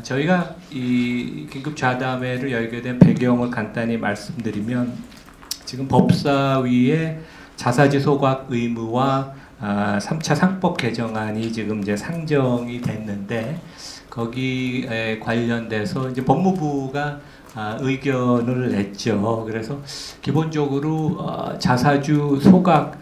저희가 이 긴급 좌담회를 열게 된 배경을 간단히 말씀드리면 지금 법사위의 자사지 소각 의무와 3차 상법 개정안이 지금 이제 상정이 됐는데 거기에 관련돼서 이제 법무부가 의견을 냈죠. 그래서 기본적으로 자사주 소각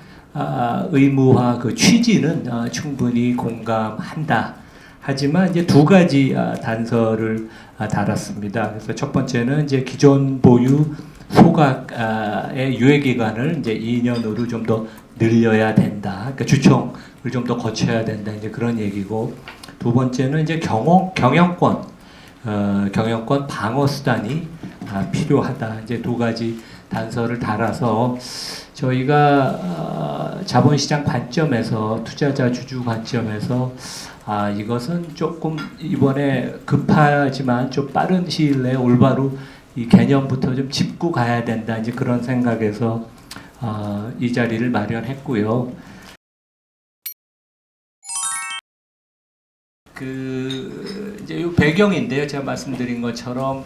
의무화 그 취지는 충분히 공감한다. 하지만 이제 두 가지 단서를 달았습니다. 그래서 첫 번째는 이제 기존 보유 소각의 유예 기간을 이제 2년으로 좀 더 늘려야 된다. 그러니까 주총을 좀 더 거쳐야 된다. 이제 그런 얘기고, 두 번째는 이제 경영권 방어 수단이 필요하다. 이제 두 가지 단서를 달아서 저희가 자본시장 관점에서 투자자 주주 관점에서 이것은 조금 이번에 급하지만 좀 빠른 시일 내에 올바로 이 개념부터 좀 짚고 가야 된다. 이제 그런 생각에서 이 자리를 마련했고요. 이제 이 배경인데요. 제가 말씀드린 것처럼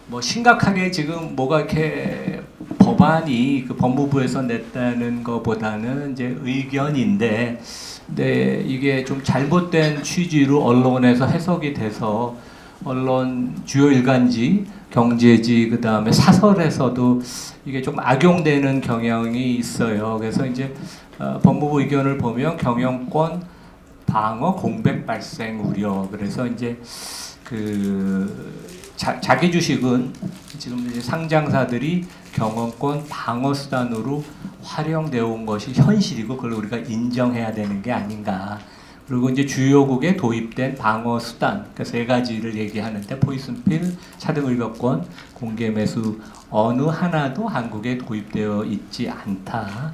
뭐 심각하게 지금 뭐가 이렇게 법안이 그 법무부에서 냈다는 것보다는 이제 의견인데, 근데 이게 좀 잘못된 취지로 언론에서 해석이 돼서 언론 주요 일간지, 경제지, 그 다음에 사설에서도 이게 좀 악용되는 경향이 있어요. 그래서 이제 법무부 의견을 보면 경영권 방어 공백 발생 우려. 그래서 이제 자기 주식은 지금 이제 상장사들이 경영권 방어 수단으로 활용되어 온 것이 현실이고 그걸 우리가 인정해야 되는 게 아닌가. 그리고 이제 주요국에 도입된 방어 수단, 그 세 가지를 얘기하는데 포이슨필, 차등 의결권, 공개 매수 어느 하나도 한국에 도입되어 있지 않다.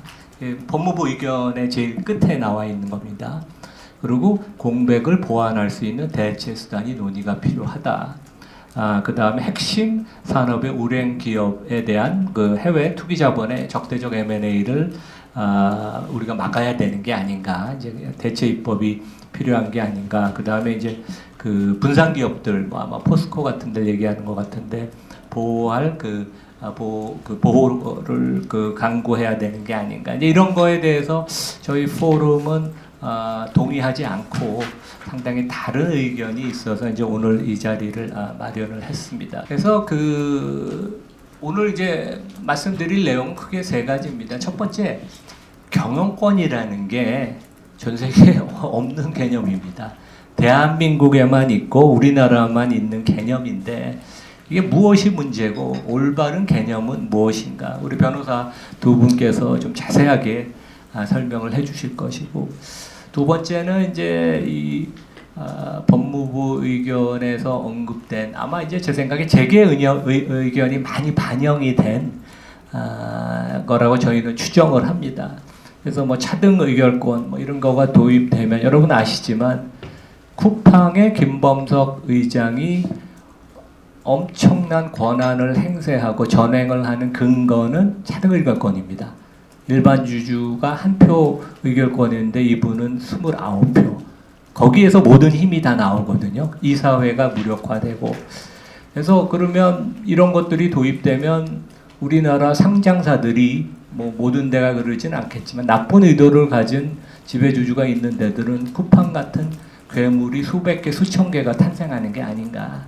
법무부 의견의 제일 끝에 나와 있는 겁니다. 그리고 공백을 보완할 수 있는 대체 수단이 논의가 필요하다. 그 다음에 핵심 산업의 우량 기업에 대한 그 해외 투기 자본의 적대적 M&A를 우리가 막아야 되는 게 아닌가. 이제 대체 입법이 필요한 게 아닌가. 그 다음에 이제 그 분산 기업들, 아마 포스코 같은 데 얘기하는 것 같은데 보호할 보호를 강구해야 되는 게 아닌가. 이제 이런 거에 대해서 저희 포럼은 동의하지 않고 상당히 다른 의견이 있어서 이제 오늘 이 자리를 마련을 했습니다. 그래서 오늘 이제 말씀드릴 내용 크게 세 가지입니다. 첫 번째, 경영권이라는 게 전 세계에 없는 개념입니다. 대한민국에만 있고 우리나라만 있는 개념인데 이게 무엇이 문제고 올바른 개념은 무엇인가? 우리 변호사 두 분께서 좀 자세하게 설명을 해주실 것이고, 두 번째는 이제 이 법무부 의견에서 언급된 아마 이제 제 생각에 재계 의견이 많이 반영이 된 거라고 저희는 추정을 합니다. 그래서 뭐 차등 의결권 뭐 이런 거가 도입되면 여러분 아시지만 쿠팡의 김범석 의장이 엄청난 권한을 행사하고 전횡을 하는 근거는 차등 의결권입니다. 일반 주주가 한 표 의결권인데 이분은 29표. 거기에서 모든 힘이 다 나오거든요. 이사회가 무력화되고. 그래서 그러면 이런 것들이 도입되면 우리나라 상장사들이 뭐 모든 데가 그러진 않겠지만 나쁜 의도를 가진 지배주주가 있는 데들은 쿠팡 같은 괴물이 수백 개, 수천 개가 탄생하는 게 아닌가.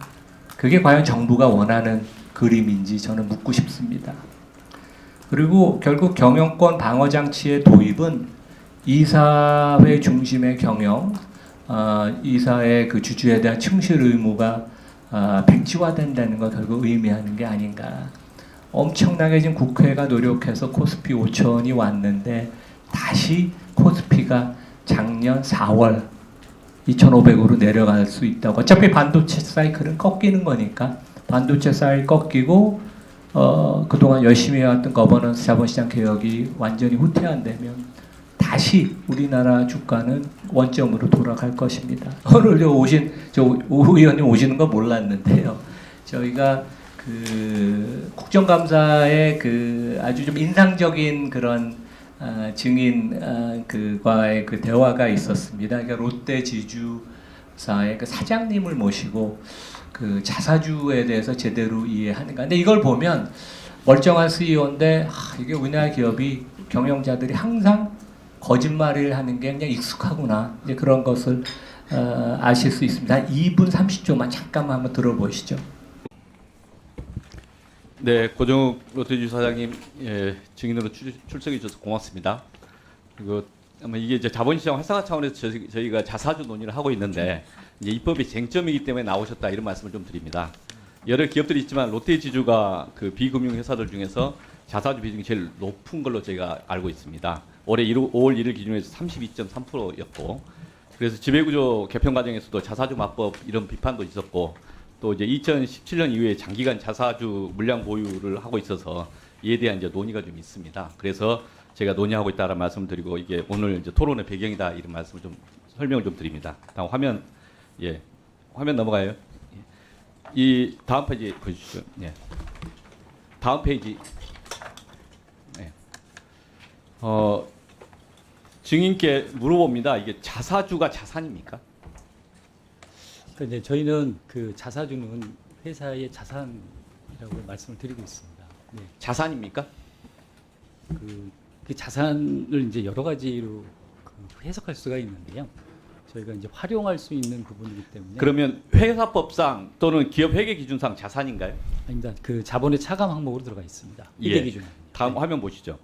그게 과연 정부가 원하는 그림인지 저는 묻고 싶습니다. 그리고 결국 경영권 방어 장치의 도입은 이사회 중심의 경영, 이사의 그 주주에 대한 충실 의무가 백지화된다는 걸 결국 의미하는 게 아닌가. 엄청나게 지금 국회가 노력해서 코스피 5천이 왔는데 다시 코스피가 작년 4월 2,500으로 내려갈 수 있다고. 어차피 반도체 사이클은 꺾이는 거니까 반도체 사이클 꺾이고 그동안 열심히 해왔던 거버넌스 자본시장 개혁이 완전히 후퇴한다면 다시 우리나라 주가는 원점으로 돌아갈 것입니다. 오늘 오 의원님 오시는 거 몰랐는데요. 저희가 국정감사에 아주 좀 인상적인 그런 증인 그과의 대화가 있었습니다. 그러니까 롯데 지주사의 사장님을 모시고 그 자사주에 대해서 제대로 이해하는가. 근데 이걸 보면 멀쩡한 CEO인데 이게 우리나라 기업이 경영자들이 항상 거짓말을 하는 게 그냥 익숙하구나. 이제 그런 것을 아실 수 있습니다. 한 2분 30초만 잠깐만 한번 들어보시죠. 네, 고정욱 롯데주주 사장님 증인으로 출석해 주셔서 고맙습니다. 그리고 아마 이게 이제 자본시장 활성화 차원에서 저희가 자사주 논의를 하고 있는데 이제 입법의 쟁점이기 때문에 나오셨다 이런 말씀을 좀 드립니다. 여러 기업들이 있지만 롯데지주가 그 비금융 회사들 중에서 자사주 비중이 제일 높은 걸로 저희가 알고 있습니다. 올해 5월 1일 기준에서 32.3%였고, 그래서 지배구조 개편 과정에서도 자사주 맞법 이런 비판도 있었고, 또 이제 2017년 이후에 장기간 자사주 물량 보유를 하고 있어서 이에 대한 이제 논의가 좀 있습니다. 그래서 제가 논의하고 있다는 말씀을 드리고, 이게 오늘 이제 토론의 배경이다 이런 말씀을 좀 설명을 좀 드립니다. 다음 화면, 화면 넘어가요. 이 다음 페이지 보여주시죠. 다음 페이지. 증인께 물어봅니다. 이게 자사주가 자산입니까? 그러니까 이제 저희는 그 자사주는 회사의 자산이라고 말씀을 드리고 있습니다. 네. 자산입니까? 그 자산을 이제 여러 가지로 그 해석할 수가 있는데요. 저희가 이제 활용할 수 있는 부분이기 때문에. 그러면 회사법상 또는 기업 회계 기준상 자산인가요? 아닙니다. 그 자본의 차감 항목으로 들어가 있습니다. 회계 기준. 다음 화면 보시죠.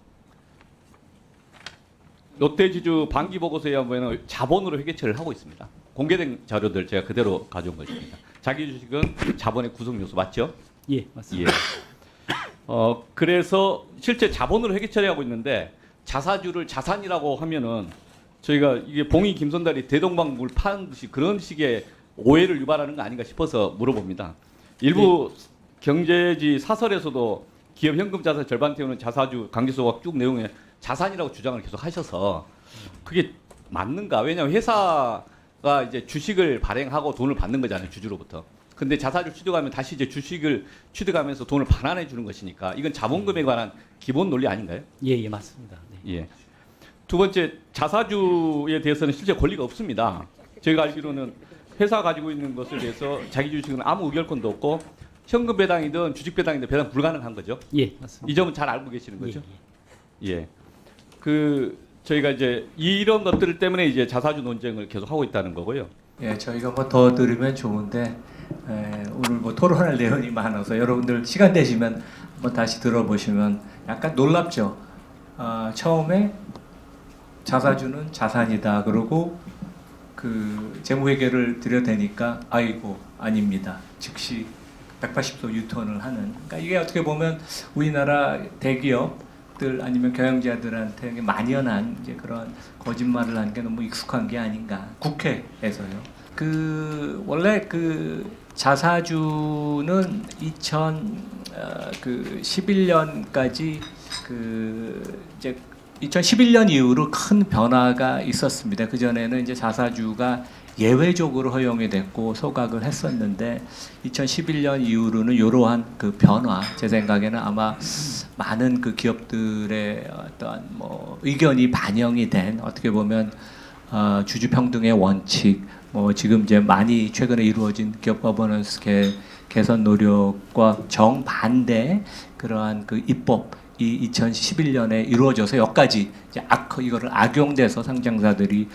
롯데지주 반기 보고서에 보면 자본으로 회계처리를 하고 있습니다. 공개된 자료들 제가 그대로 가져온 것입니다. 자기 주식은 자본의 구성 요소 맞죠? 예, 맞습니다. 그래서 실제 자본으로 회계 처리하고 있는데 자사주를 자산이라고 하면은 저희가 이게 봉이 김선달이 대동방구를 파는 듯이 그런 식의 오해를 유발하는 거 아닌가 싶어서 물어봅니다. 일부 경제지 사설에서도 기업 현금 자산 절반 태우는 자사주 강제소각 쭉 내용에 자산이라고 주장을 계속 하셔서 그게 맞는가? 왜냐하면 회사가 이제 주식을 발행하고 돈을 받는 거잖아요, 주주로부터. 근데 자사주 취득하면 다시 이제 주식을 취득하면서 돈을 반환해 주는 것이니까 이건 자본금에 관한 기본 논리 아닌가요? 예, 맞습니다. 네. 예. 두 번째, 자사주에 대해서는 실제 권리가 없습니다. 저희가 알기로는 회사 가지고 있는 것에 대해서 자기 주식은 아무 의결권도 없고 현금 배당이든 주식 배당이든 배당 불가능한 거죠. 예, 맞습니다. 이 점은 잘 알고 계시는 거죠. 예. 저희가 이제 이런 것들 때문에 이제 자사주 논쟁을 계속 하고 있다는 거고요. 예, 저희가 뭐 더 들으면 좋은데 오늘 뭐 토론할 내용이 많아서 여러분들 시간 되시면 한번 다시 들어보시면 약간 놀랍죠. 처음에 자사주는 자산이다 그러고 그 재무회계를 들여대니까 아이고 아닙니다. 즉시 180도 유턴을 하는. 그러니까 이게 어떻게 보면 우리나라 대기업들 아니면 경영자들한테 만연한 이제 그런 거짓말을 하는 게 너무 익숙한 게 아닌가. 국회에서요. 원래 그 자사주는 2011년까지 이제 2011년 이후로 큰 변화가 있었습니다. 그 전에는 이제 자사주가 예외적으로 허용이 됐고 소각을 했었는데 2011년 이후로는 이러한 그 변화, 제 생각에는 아마 많은 그 기업들의 어떤 뭐 의견이 반영이 된 어떻게 보면 주주 평등의 원칙, 뭐 지금 이제 많이 최근에 이루어진 기업 거버넌스 개선 노력과 정반대 그러한 그 입법 이 2011년에 이루어져서 여기까지 이제 이거를 악용돼서 상장사들이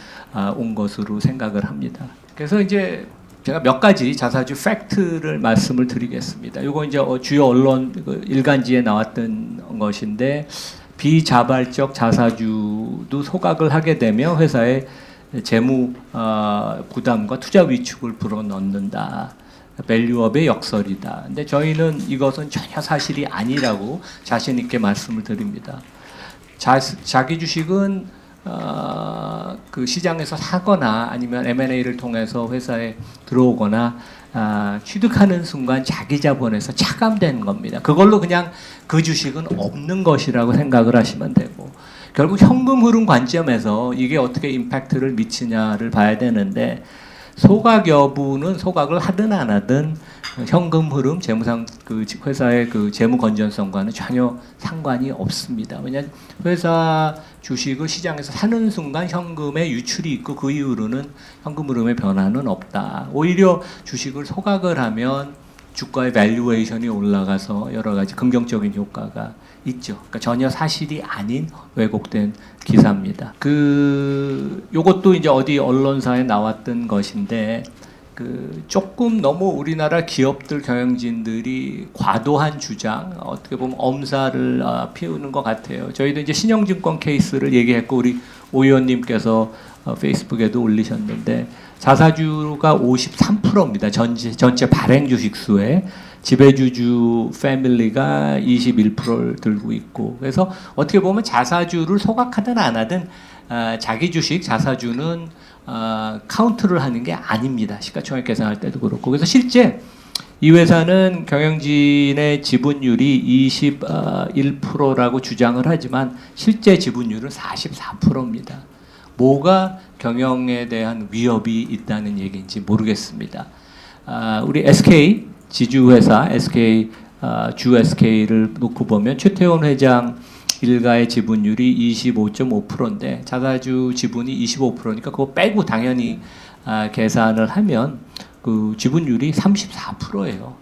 온 것으로 생각을 합니다. 그래서 이제 제가 몇 가지 자사주 팩트를 말씀을 드리겠습니다. 이거 이제 주요 언론 일간지에 나왔던 것인데 비자발적 자사주도 소각을 하게 되면 회사의 재무 부담과 투자 위축을 불어넣는다. 밸류업의 역설이다. 근데 저희는 이것은 전혀 사실이 아니라고 자신 있게 말씀을 드립니다. 자기 주식은 그 시장에서 사거나 아니면 M&A를 통해서 회사에 들어오거나 취득하는 순간 자기 자본에서 차감된 겁니다. 그걸로 그냥 그 주식은 없는 것이라고 생각을 하시면 되고 결국 현금 흐름 관점에서 이게 어떻게 임팩트를 미치냐를 봐야 되는데 소각 여부는 소각을 하든 안 하든 현금 흐름, 재무상 그 회사의 그 재무 건전성과는 전혀 상관이 없습니다. 왜냐하면 회사 주식을 시장에서 사는 순간 현금의 유출이 있고 그 이후로는 현금 흐름의 변화는 없다. 오히려 주식을 소각을 하면 주가의 밸류에이션이 올라가서 여러 가지 긍정적인 효과가 있죠. 그러니까 전혀 사실이 아닌 왜곡된 기사입니다. 요것도 이제 어디 언론사에 나왔던 것인데 조금 너무 우리나라 기업들 경영진들이 과도한 주장, 어떻게 보면 엄살을 피우는 것 같아요. 저희도 이제 신영증권 케이스를 얘기했고 우리 오 의원님께서 페이스북에도 올리셨는데 자사주가 53%입니다. 전체 발행 주식 수에 지배주주 패밀리가 21%를 들고 있고 그래서 어떻게 보면 자사주를 소각하든 안 하든 자기 주식 자사주는 카운트를 하는 게 아닙니다. 시가총액 계산할 때도 그렇고 그래서 실제 이 회사는 경영진의 지분율이 21%라고 주장을 하지만 실제 지분율은 44%입니다. 뭐가 경영에 대한 위협이 있다는 얘기인지 모르겠습니다. 우리 SK 지주회사 SK 주 SK를 놓고 보면 최태원 회장 일가의 지분율이 25.5%인데 자사주 지분이 25%니까 그거 빼고 당연히 계산을 하면 그 지분율이 34%예요.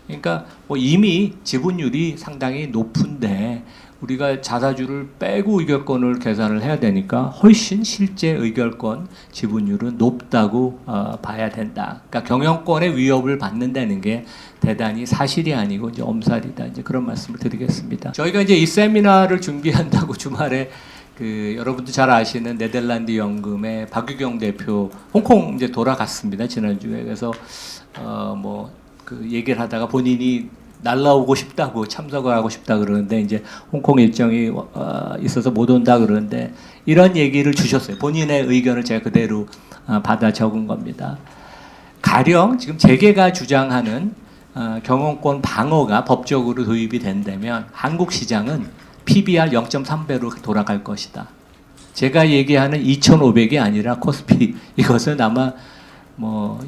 그러니까 뭐 이미 지분율이 상당히 높은데 우리가 자사주를 빼고 의결권을 계산을 해야 되니까 훨씬 실제 의결권 지분율은 높다고 봐야 된다. 그러니까 경영권의 위협을 받는다는 게 대단히 사실이 아니고 이제 엄살이다. 이제 그런 말씀을 드리겠습니다. 저희가 이제 이 세미나를 준비한다고 주말에 여러분도 잘 아시는 네덜란드 연금의 박유경 대표 홍콩 이제 돌아갔습니다. 지난주에. 그래서 얘기를 하다가 본인이 날라오고 싶다고 참석을 하고 싶다 그러는데 이제 홍콩 일정이 있어서 못 온다 그러는데 이런 얘기를 주셨어요. 본인의 의견을 제가 그대로 받아 적은 겁니다. 가령 지금 재계가 주장하는 경영권 방어가 법적으로 도입이 된다면 한국 시장은 PBR 0.3배로 돌아갈 것이다. 제가 얘기하는 2,500이 아니라 코스피 이것은 아마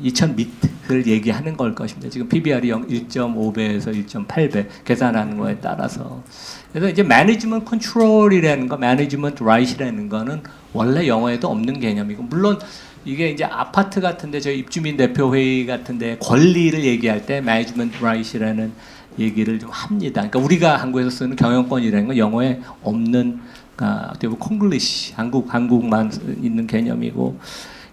2,000 밑을 얘기하는 걸 것입니다. 지금 PBR이 1.5배에서 1.8배 계산하는 거에 따라서. 그래서 이제 매니지먼트 컨트롤이라는 거, 매니지먼트 라이트라는 거는 원래 영어에도 없는 개념이고, 물론 이게 이제 아파트 같은데 저희 입주민 대표 회의 같은데 권리를 얘기할 때 매니지먼트 라이트라는 얘기를 좀 합니다. 그러니까 우리가 한국에서 쓰는 경영권이라는 건 영어에 없는 어떻게 보면 콩글리시 한국만 있는 개념이고.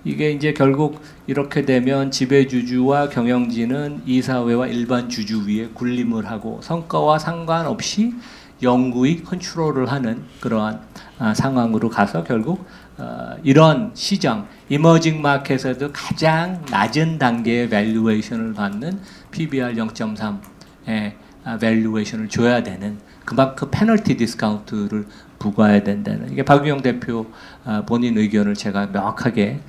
이게 이제 결국 이렇게 되면 지배주주와 경영진은 이사회와 일반 주주 위에 군림을 하고 성과와 상관없이 영구히 컨트롤을 하는 그러한 상황으로 가서 결국 이런 시장 이머징 마켓에서도 가장 낮은 단계의 밸류에이션을 받는 PBR 0.3의 밸류에이션을 줘야 되는 그만큼 페널티 디스카운트를 부과해야 된다는 이게 박유영 대표 본인 의견을 제가 명확하게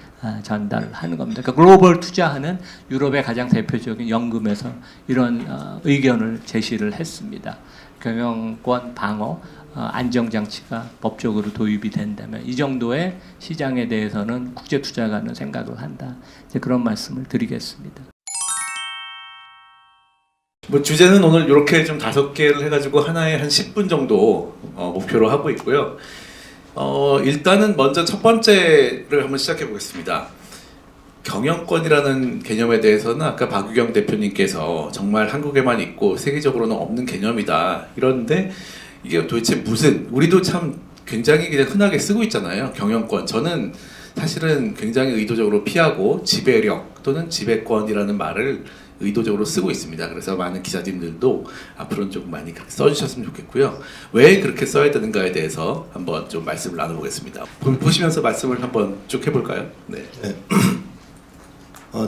전달하는 겁니다. 그러니까 글로벌 투자하는 유럽의 가장 대표적인 연금에서 이런 의견을 제시를 했습니다. 경영권 방어 안정장치가 법적으로 도입이 된다면 이 정도의 시장에 대해서는 국제투자가는 생각을 한다. 이제 그런 말씀을 드리겠습니다. 주제는 오늘 이렇게 좀 5개를 해가지고 하나에 한 10분 정도 목표로 하고 있고요. 일단은 먼저 첫 번째를 한번 시작해 보겠습니다. 경영권이라는 개념에 대해서는 아까 박유경 대표님께서 정말 한국에만 있고 세계적으로는 없는 개념이다 이런데 이게 도대체 무슨 우리도 참 굉장히 그냥 흔하게 쓰고 있잖아요. 경영권. 저는 사실은 굉장히 의도적으로 피하고 지배력 또는 지배권이라는 말을 의도적으로 쓰고 있습니다. 그래서 많은 기자님들도 앞으로는 좀 많이 그렇게 써주셨으면 좋겠고요. 왜 그렇게 써야 되는가에 대해서 한번 좀 말씀을 나눠보겠습니다. 보시면서 말씀을 한번 쭉 해볼까요? 네.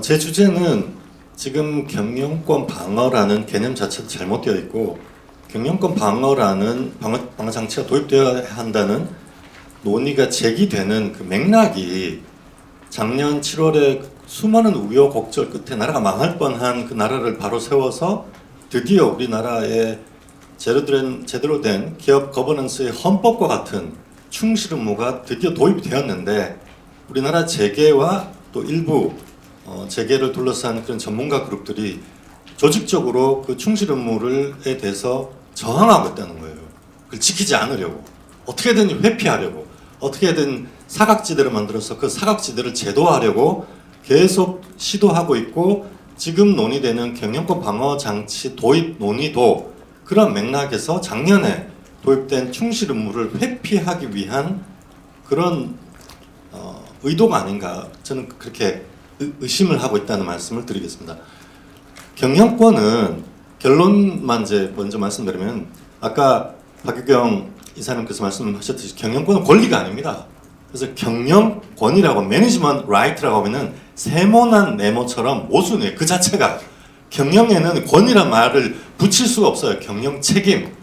제 주제는 지금 경영권 방어라는 개념 자체도 잘못되어 있고 경영권 방어라는 방어 장치가 도입되어야 한다는 논의가 제기되는 그 맥락이 작년 7월에 수많은 우여곡절 끝에 나라가 망할 뻔한 그 나라를 바로 세워서 드디어 우리나라에 제대로 된 기업 거버넌스의 헌법과 같은 충실 의무가 드디어 도입이 되었는데 우리나라 재계와 또 일부 재계를 둘러싼 그런 전문가 그룹들이 조직적으로 그 충실 의무에 대해서 저항하고 있다는 거예요. 그걸 지키지 않으려고 어떻게든 회피하려고 어떻게든 사각지대를 만들어서 그 사각지대를 제도화하려고 계속 시도하고 있고 지금 논의되는 경영권 방어 장치 도입 논의도 그런 맥락에서 작년에 도입된 충실 의무를 회피하기 위한 그런 의도가 아닌가 저는 그렇게 의심을 하고 있다는 말씀을 드리겠습니다. 경영권은 결론만 이제 먼저 말씀드리면 아까 박유경 이사님께서 말씀하셨듯이 경영권은 권리가 아닙니다. 그래서 경영권이라고 매니지먼트 라이트라고 하면은 세모난 네모처럼 모순이에요. 그 자체가 경영에는 권이란 말을 붙일 수가 없어요. 경영 책임.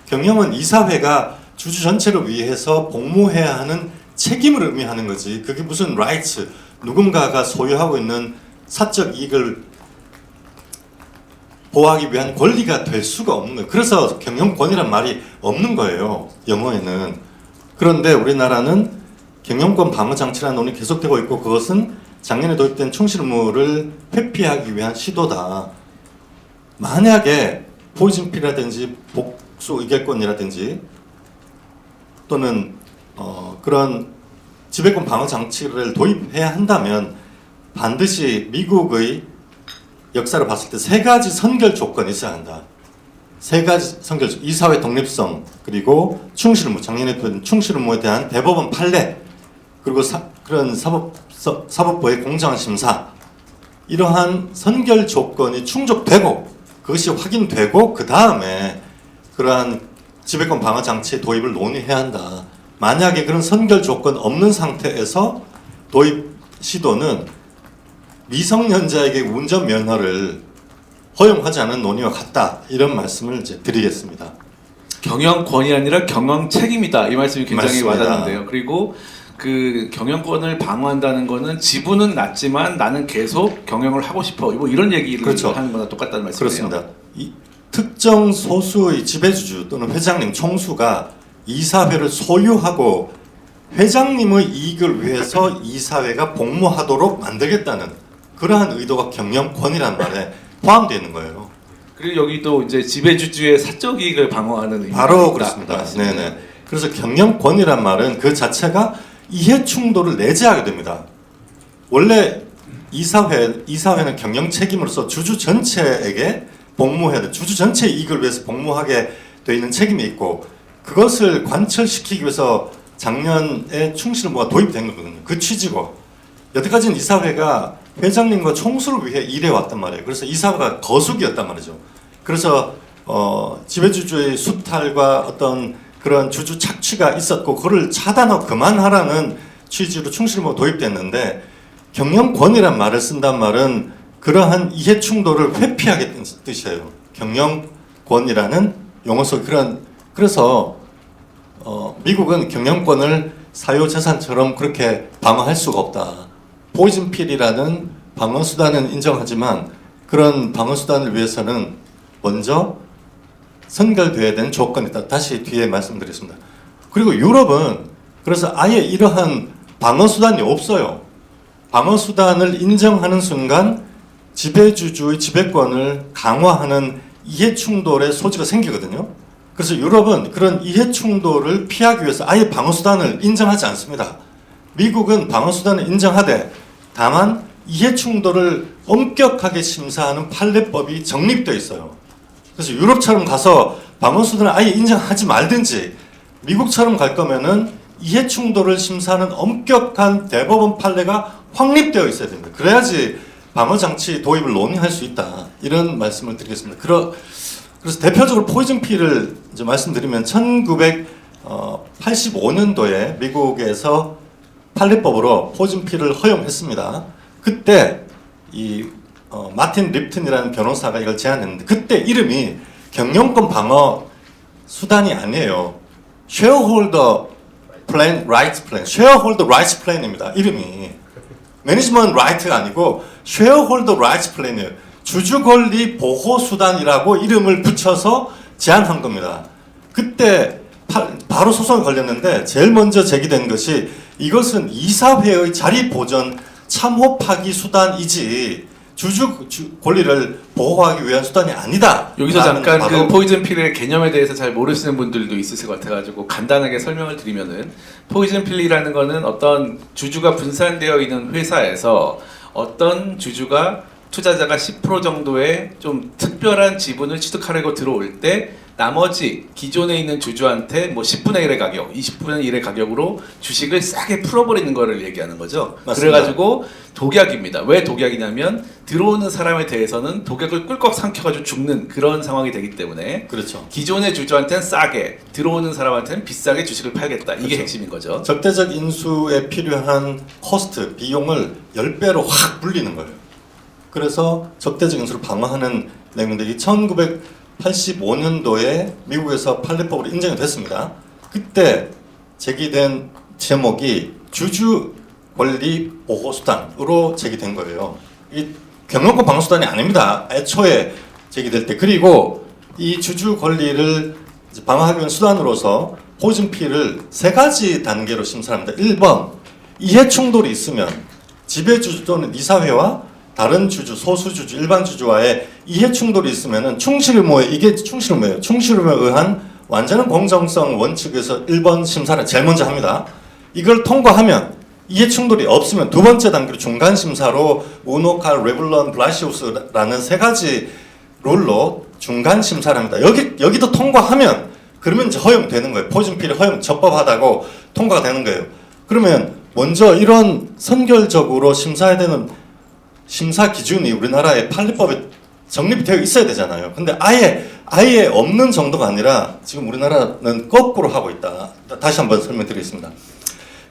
경영은 이사회가 주주 전체를 위해서 복무해야 하는 책임을 의미하는 거지. 그게 무슨 라이츠 누군가가 소유하고 있는 사적 이익을 보호하기 위한 권리가 될 수가 없는 거예요. 그래서 경영권이란 말이 없는 거예요. 영어에는. 그런데 우리나라는 경영권 방어 장치라는 논의 계속되고 있고 그것은 작년에 도입된 충실 의무를 회피하기 위한 시도다. 만약에 보이징피라든지 복수 의결권이라든지 또는 그런 지배권 방어 장치를 도입해야 한다면 반드시 미국의 역사를 봤을 때 세 가지 선결 조건이 있어야 한다. 세 가지 선결 조건. 이사회 독립성 그리고 충실 의무 작년에 도입된 충실 의무에 대한 대법원 판례 그리고 그런 사법부의 공정한 심사 이러한 선결 조건이 충족되고 그것이 확인되고 그 다음에 그러한 지배권 방어 장치 도입을 논의해야 한다. 만약에 그런 선결 조건 없는 상태에서 도입 시도는 미성년자에게 운전 면허를 허용하지 않은 논의와 같다. 이런 말씀을 이제 드리겠습니다. 경영권이 아니라 경영 책임이다. 이 말씀이 굉장히 맞습니다. 와닿는데요. 그리고 그 경영권을 방어한다는 거는 지분은 낮지만 나는 계속 경영을 하고 싶어. 뭐 이런 얘기를 그렇죠. 하는 거나 똑같다는 말씀이에요. 그렇습니다. 이 특정 소수의 지배주주 또는 회장님 총수가 이사회를 소유하고 회장님의 이익을 위해서 이사회가 복무하도록 만들겠다는 그러한 의도가 경영권이라는 말에 포함되어 있는 거예요. 그리고 여기도 이제 지배주주의 사적 이익을 방어하는 의미가 바로 있다. 그렇습니다. 맞습니다. 네네. 그래서 경영권이란 말은 그 자체가 이해 충돌을 내재하게 됩니다. 원래 이사회는 경영 책임으로서 주주 전체에게 복무해야 돼. 주주 전체의 이익을 위해서 복무하게 돼 있는 책임이 있고 그것을 관철시키기 위해서 작년에 충실 의무가 도입된 거거든요. 그 취지고 여태까지는 이사회가 회장님과 총수를 위해 일해왔단 말이에요. 그래서 이사회가 거수기였단 말이죠. 그래서 지배주주의 수탈과 어떤 그런 주주 착취가 있었고 그거를 차단하고 그만하라는 취지로 충실 의무가 도입됐는데 경영권이란 말을 쓴단 말은 그러한 이해 충돌을 회피하겠다는 뜻이에요. 경영권이라는 용어 속 그래서 미국은 경영권을 사유재산처럼 그렇게 방어할 수가 없다. 포이즌필이라는 방어수단은 인정하지만 그런 방어수단을 위해서는 먼저 선결돼야 되는 조건이 있다. 다시 뒤에 말씀드리겠습니다. 그리고 유럽은 그래서 아예 이러한 방어수단이 없어요. 방어수단을 인정하는 순간 지배주주의 지배권을 강화하는 이해충돌의 소지가 생기거든요. 그래서 유럽은 그런 이해충돌을 피하기 위해서 아예 방어수단을 인정하지 않습니다. 미국은 방어수단을 인정하되 다만 이해충돌을 엄격하게 심사하는 판례법이 정립되어 있어요. 그래서 유럽처럼 가서 방어수단을 아예 인정하지 말든지 미국처럼 갈 거면은 이해충돌을 심사하는 엄격한 대법원 판례가 확립되어 있어야 됩니다. 그래야지 방어장치 도입을 논의할 수 있다. 이런 말씀을 드리겠습니다. 그래서 대표적으로 포이즌필을 이제 말씀드리면 1985년도에 미국에서 판례법으로 포이즌필을 허용했습니다. 그때 이 마틴 립튼이라는 변호사가 이걸 제안했는데 그때 이름이 경영권 방어 수단이 아니에요. 쉐어홀더 플랜, 라이트 플랜, 쉐어홀더 라이트 플랜입니다. 이름이 매니지먼트 라이트가 아니고 쉐어홀더 라이트 플랜이에요. 주주권리 보호수단이라고 이름을 붙여서 제안한 겁니다. 그때 바로 소송이 걸렸는데 제일 먼저 제기된 것이 이것은 이사회의 자리 보전 참호 파기 수단이지 권리를 보호하기 위한 수단이 아니다. 여기서 잠깐 그 바로 포이즌 필의 개념에 대해서 잘 모르시는 분들도 있으실 것 같아가지고 간단하게 설명을 드리면은 포이즌 필이라는 거는 어떤 주주가 분산되어 있는 회사에서 어떤 주주가 투자자가 10% 정도의 좀 특별한 지분을 취득하려고 들어올 때 나머지 기존에 있는 주주한테 뭐 10분의 1의 가격, 20분의 1의 가격으로 주식을 싸게 풀어버리는 거를 얘기하는 거죠. 맞습니다. 그래가지고 독약입니다. 왜 독약이냐면 들어오는 사람에 대해서는 독약을 꿀꺽 삼켜가지고 죽는 그런 상황이 되기 때문에 그렇죠. 기존의 주주한테는 싸게, 들어오는 사람한테는 비싸게 주식을 팔겠다. 이게 그렇죠. 핵심인 거죠. 적대적 인수에 필요한 코스트, 비용을 10배로 확 불리는 거예요. 그래서 적대적 인수를 방어하는 내용인데 이 1985년도에 미국에서 판례법으로 인정이 됐습니다. 그때 제기된 제목이 주주 권리 보호 수단으로 제기된 거예요. 이 경영권 방어 수단이 아닙니다. 애초에 제기될 때. 그리고 이 주주 권리를 이제 방어하기 위한 수단으로서 포이즌 필을 3가지 단계로 심사합니다. 1번 이해 충돌이 있으면 지배주주 또는 이사회와 다른 주주, 소수주주, 일반 주주와의 이해 충돌이 있으면은 충실의무에 이게 충실의무예요. 충실의무에 의한 완전한 공정성 원칙에서 1번 심사를 제일 먼저 합니다. 이걸 통과하면 이해 충돌이 없으면 두 번째 단계로 중간 심사로 우노칼, 레블런, 블라시우스라는 3가지 룰로 중간 심사를 합니다. 여기도 통과하면 그러면 이제 허용되는 거예요. 포이즌 필이 허용 적법하다고 통과가 되는 거예요. 그러면 먼저 이런 선결적으로 심사해야 되는 심사 기준이 우리나라의 판례법에 정립이 되어 있어야 되잖아요. 근데 아예 없는 정도가 아니라 지금 우리나라는 거꾸로 하고 있다. 다시 한번 설명드리겠습니다.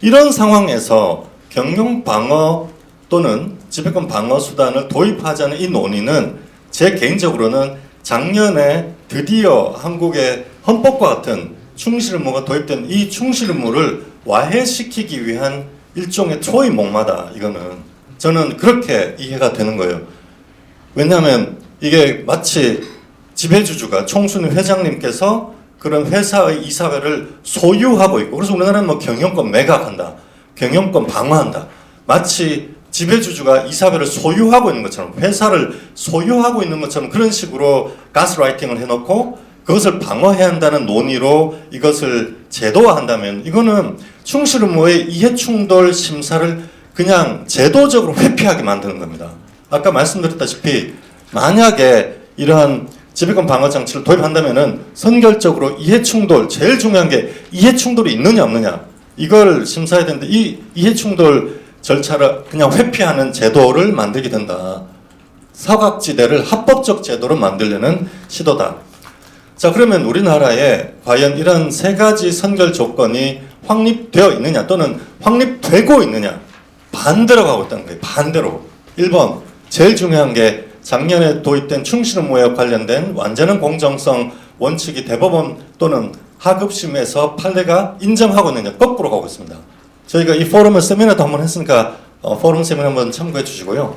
이런 상황에서 경영 방어 또는 지배권 방어 수단을 도입하자는 이 논의는 제 개인적으로는 작년에 드디어 한국의 헌법과 같은 충실의무가 도입된 이 충실의무를 와해시키기 위한 일종의 트로이 목마다 이거는 저는 그렇게 이해가 되는 거예요. 왜냐하면 이게 마치 지배주주가 총수님 회장님께서 그런 회사의 이사회를 소유하고 있고 그래서 우리나라는 뭐 경영권 매각한다, 경영권 방어한다. 마치 지배주주가 이사회를 소유하고 있는 것처럼 회사를 소유하고 있는 것처럼 그런 식으로 가스라이팅을 해놓고 그것을 방어해야 한다는 논의로 이것을 제도화한다면 이거는 충실의무의 이해충돌 심사를 그냥 제도적으로 회피하게 만드는 겁니다. 아까 말씀드렸다시피 만약에 이러한 지배권 방어 장치를 도입한다면은 선결적으로 이해충돌 제일 중요한 게 이해충돌이 있느냐 없느냐 이걸 심사해야 되는데 이 이해충돌 절차를 그냥 회피하는 제도를 만들게 된다. 사각지대를 합법적 제도로 만들려는 시도다. 자 그러면 우리나라에 과연 이런 3가지 선결 조건이 확립되어 있느냐 또는 확립되고 있느냐 반대로 가고 있다는 거예요. 반대로. 1번 제일 중요한 게 작년에 도입된 충실의무에 관련된 완전한 공정성 원칙이 대법원 또는 하급심에서 판례가 인정하고 있느냐 거꾸로 가고 있습니다. 저희가 이 포럼을 세미나도 한번 했으니까 포럼 세미나 한번 참고해 주시고요.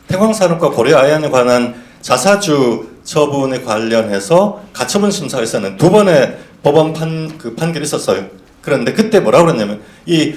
태광산업과 고려아연에 관한 자사주 처분에 관련해서 가처분 심사가 있었는데 2번의 법원 판결이 있었어요. 그런데 그때 뭐라고 그랬냐면 이